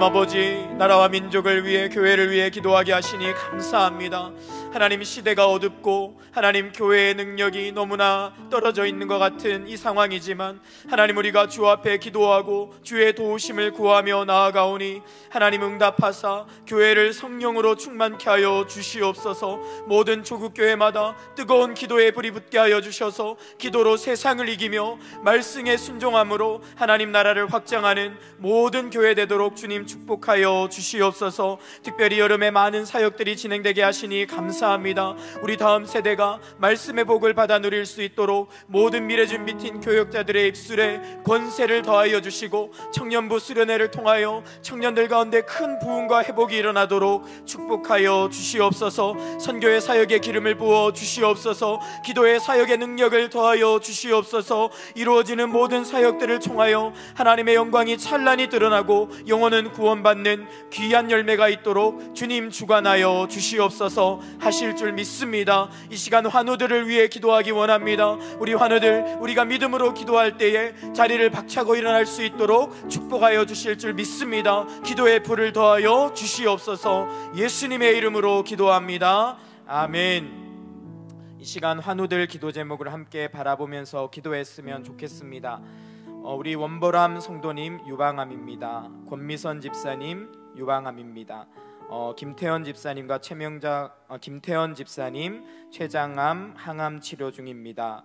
하나님 아버지, 나라와 민족을 위해 교회를 위해 기도하게 하시니 감사합니다. 하나님, 시대가 어둡고 하나님 교회의 능력이 너무나 떨어져 있는 것 같은 이 상황이지만 하나님, 우리가 주 앞에 기도하고 주의 도우심을 구하며 나아가오니 하나님 응답하사 교회를 성령으로 충만케 하여 주시옵소서. 모든 조국교회마다 뜨거운 기도의 불이 붙게 하여 주셔서 기도로 세상을 이기며 말씀에 순종함으로 하나님 나라를 확장하는 모든 교회 되도록 주님 축복하여 주시옵소서. 특별히 여름에 많은 사역들이 진행되게 하시니 감사합니다. 우리 다음 세대가 말씀의 복을 받아 누릴 수 있도록 모든 미래준비팀 교역자들의 입술에 권세를 더하여 주시고 청년부 수련회를 통하여 청년들 가운데 큰 부흥과 회복이 일어나도록 축복하여 주시옵소서. 선교의 사역에 기름을 부어 주시옵소서. 기도의 사역의 능력을 더하여 주시옵소서. 이루어지는 모든 사역들을 통하여 하나님의 영광이 찬란히 드러나고 영혼은 구원받는 귀한 열매가 있도록 주님 주관하여 주시옵소서. 하실 줄 믿습니다. 이 시간 환우들을 위해 기도하기 원합니다. 우리 환우들, 우리가 믿음으로 기도할 때에 자리를 박차고 일어날 수 있도록 축복하여 주실 줄 믿습니다. 기도의 불을 더하여 주시옵소서. 예수님의 이름으로 기도합니다. 아멘. 이 시간 환우들 기도 제목을 함께 바라보면서 기도했으면 좋겠습니다. 우리 원보람 성도님 유방암입니다. 권미선 집사님 유방암입니다. 김태현 집사님과 김태현 집사님 췌장암 항암 치료 중입니다.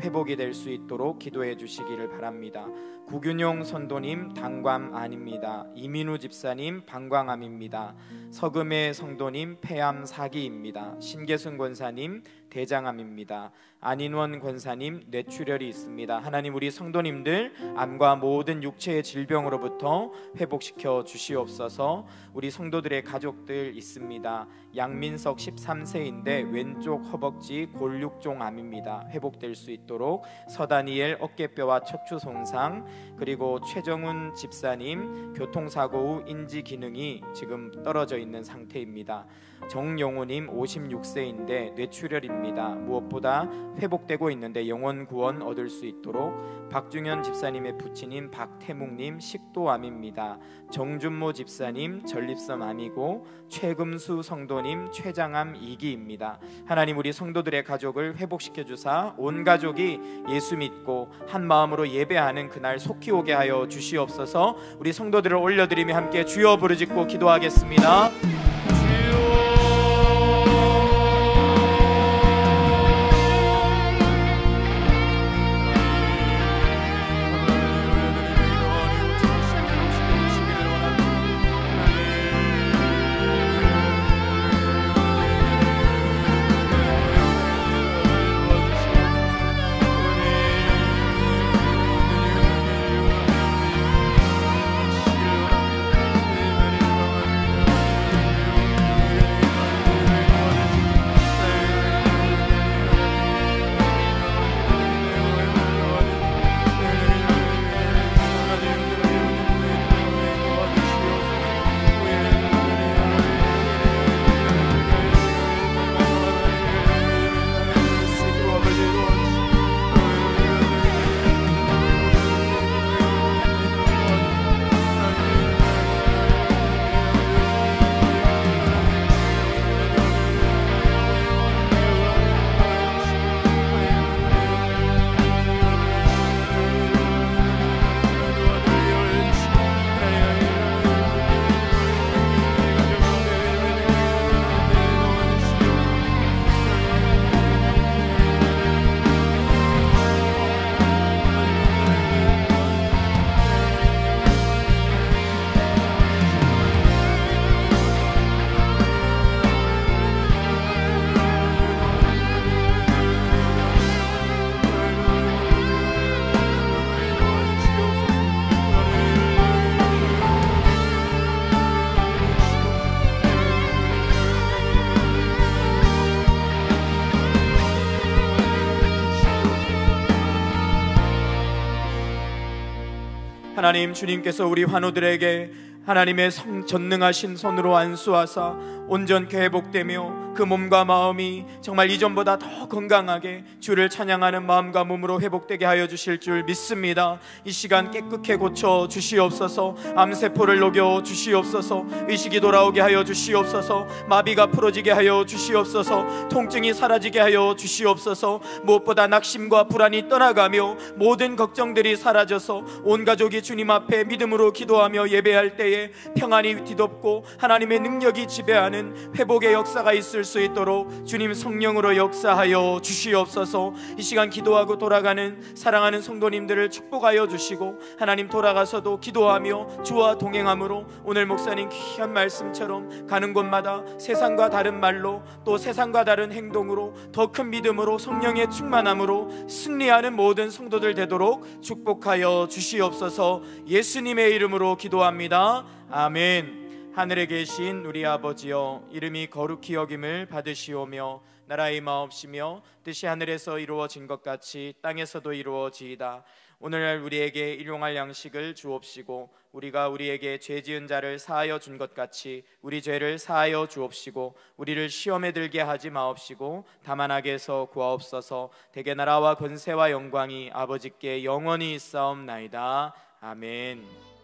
회복이 될 수 있도록 기도해 주시기를 바랍니다. 구균용 선도님 당광암입니다. 이민우 집사님 방광암입니다. 서금의 성도님 폐암 4기입니다. 신계순 권사님 대장암입니다. 안인원 권사님 뇌출혈이 있습니다. 하나님, 우리 성도님들 암과 모든 육체의 질병으로부터 회복시켜 주시옵소서. 우리 성도들의 가족들 있습니다. 양민석 13세인데 왼쪽 허벅지 골육종 암입니다. 회복될 수 있도록 서다니엘 어깨뼈와 척추 손상, 그리고 최정훈 집사님 교통사고 후 인지 기능이 지금 떨어져 있는 상태입니다. 정용우님 56세인데 뇌출혈입니다. 무엇보다 회복되고 있는데 영원 구원 얻을 수 있도록 박중현 집사님의 부친인 박태묵님 식도암입니다. 정준모 집사님 전립선암이고 최금수 성도님 췌장암 2기입니다. 하나님, 우리 성도들의 가족을 회복시켜 주사 온 가족이 예수 믿고 한 마음으로 예배하는 그날 속히 오게 하여 주시옵소서. 우리 성도들을 올려드리며 함께 주여 부르짖고 기도하겠습니다. 하나님, 주님께서 우리 환우들에게 하나님의 전능하신 손으로 안수하사 온전케 회복되며 그 몸과 마음이 정말 이전보다 더 건강하게 주를 찬양하는 마음과 몸으로 회복되게 하여 주실 줄 믿습니다. 이 시간 깨끗게 고쳐 주시옵소서. 암세포를 녹여 주시옵소서. 의식이 돌아오게 하여 주시옵소서. 마비가 풀어지게 하여 주시옵소서. 통증이 사라지게 하여 주시옵소서. 무엇보다 낙심과 불안이 떠나가며 모든 걱정들이 사라져서 온 가족이 주님 앞에 믿음으로 기도하며 예배할 때에 평안이 뒤덮고 하나님의 능력이 지배하는 회복의 역사가 있을 수 있도록 주님 성령으로 역사하여 주시옵소서. 이 시간 기도하고 돌아가는 사랑하는 성도님들을 축복하여 주시고 하나님, 돌아가서도 기도하며 주와 동행함으로 오늘 목사님 귀한 말씀처럼 가는 곳마다 세상과 다른 말로 또 세상과 다른 행동으로 더 큰 믿음으로 성령의 충만함으로 승리하는 모든 성도들 되도록 축복하여 주시옵소서. 예수님의 이름으로 기도합니다. 아멘. 하늘에 계신 우리 아버지여, 이름이 거룩히 여김을 받으시오며 나라의 마옵시며 뜻이 하늘에서 이루어진 것 같이 땅에서도 이루어지이다. 오늘날 우리에게 일용할 양식을 주옵시고 우리가 우리에게 죄 지은 자를 사하여 준 것 같이 우리 죄를 사하여 주옵시고 우리를 시험에 들게 하지 마옵시고 다만 악에서 구하옵소서. 대개 나라와 권세와 영광이 아버지께 영원히 있사옵나이다. 아멘.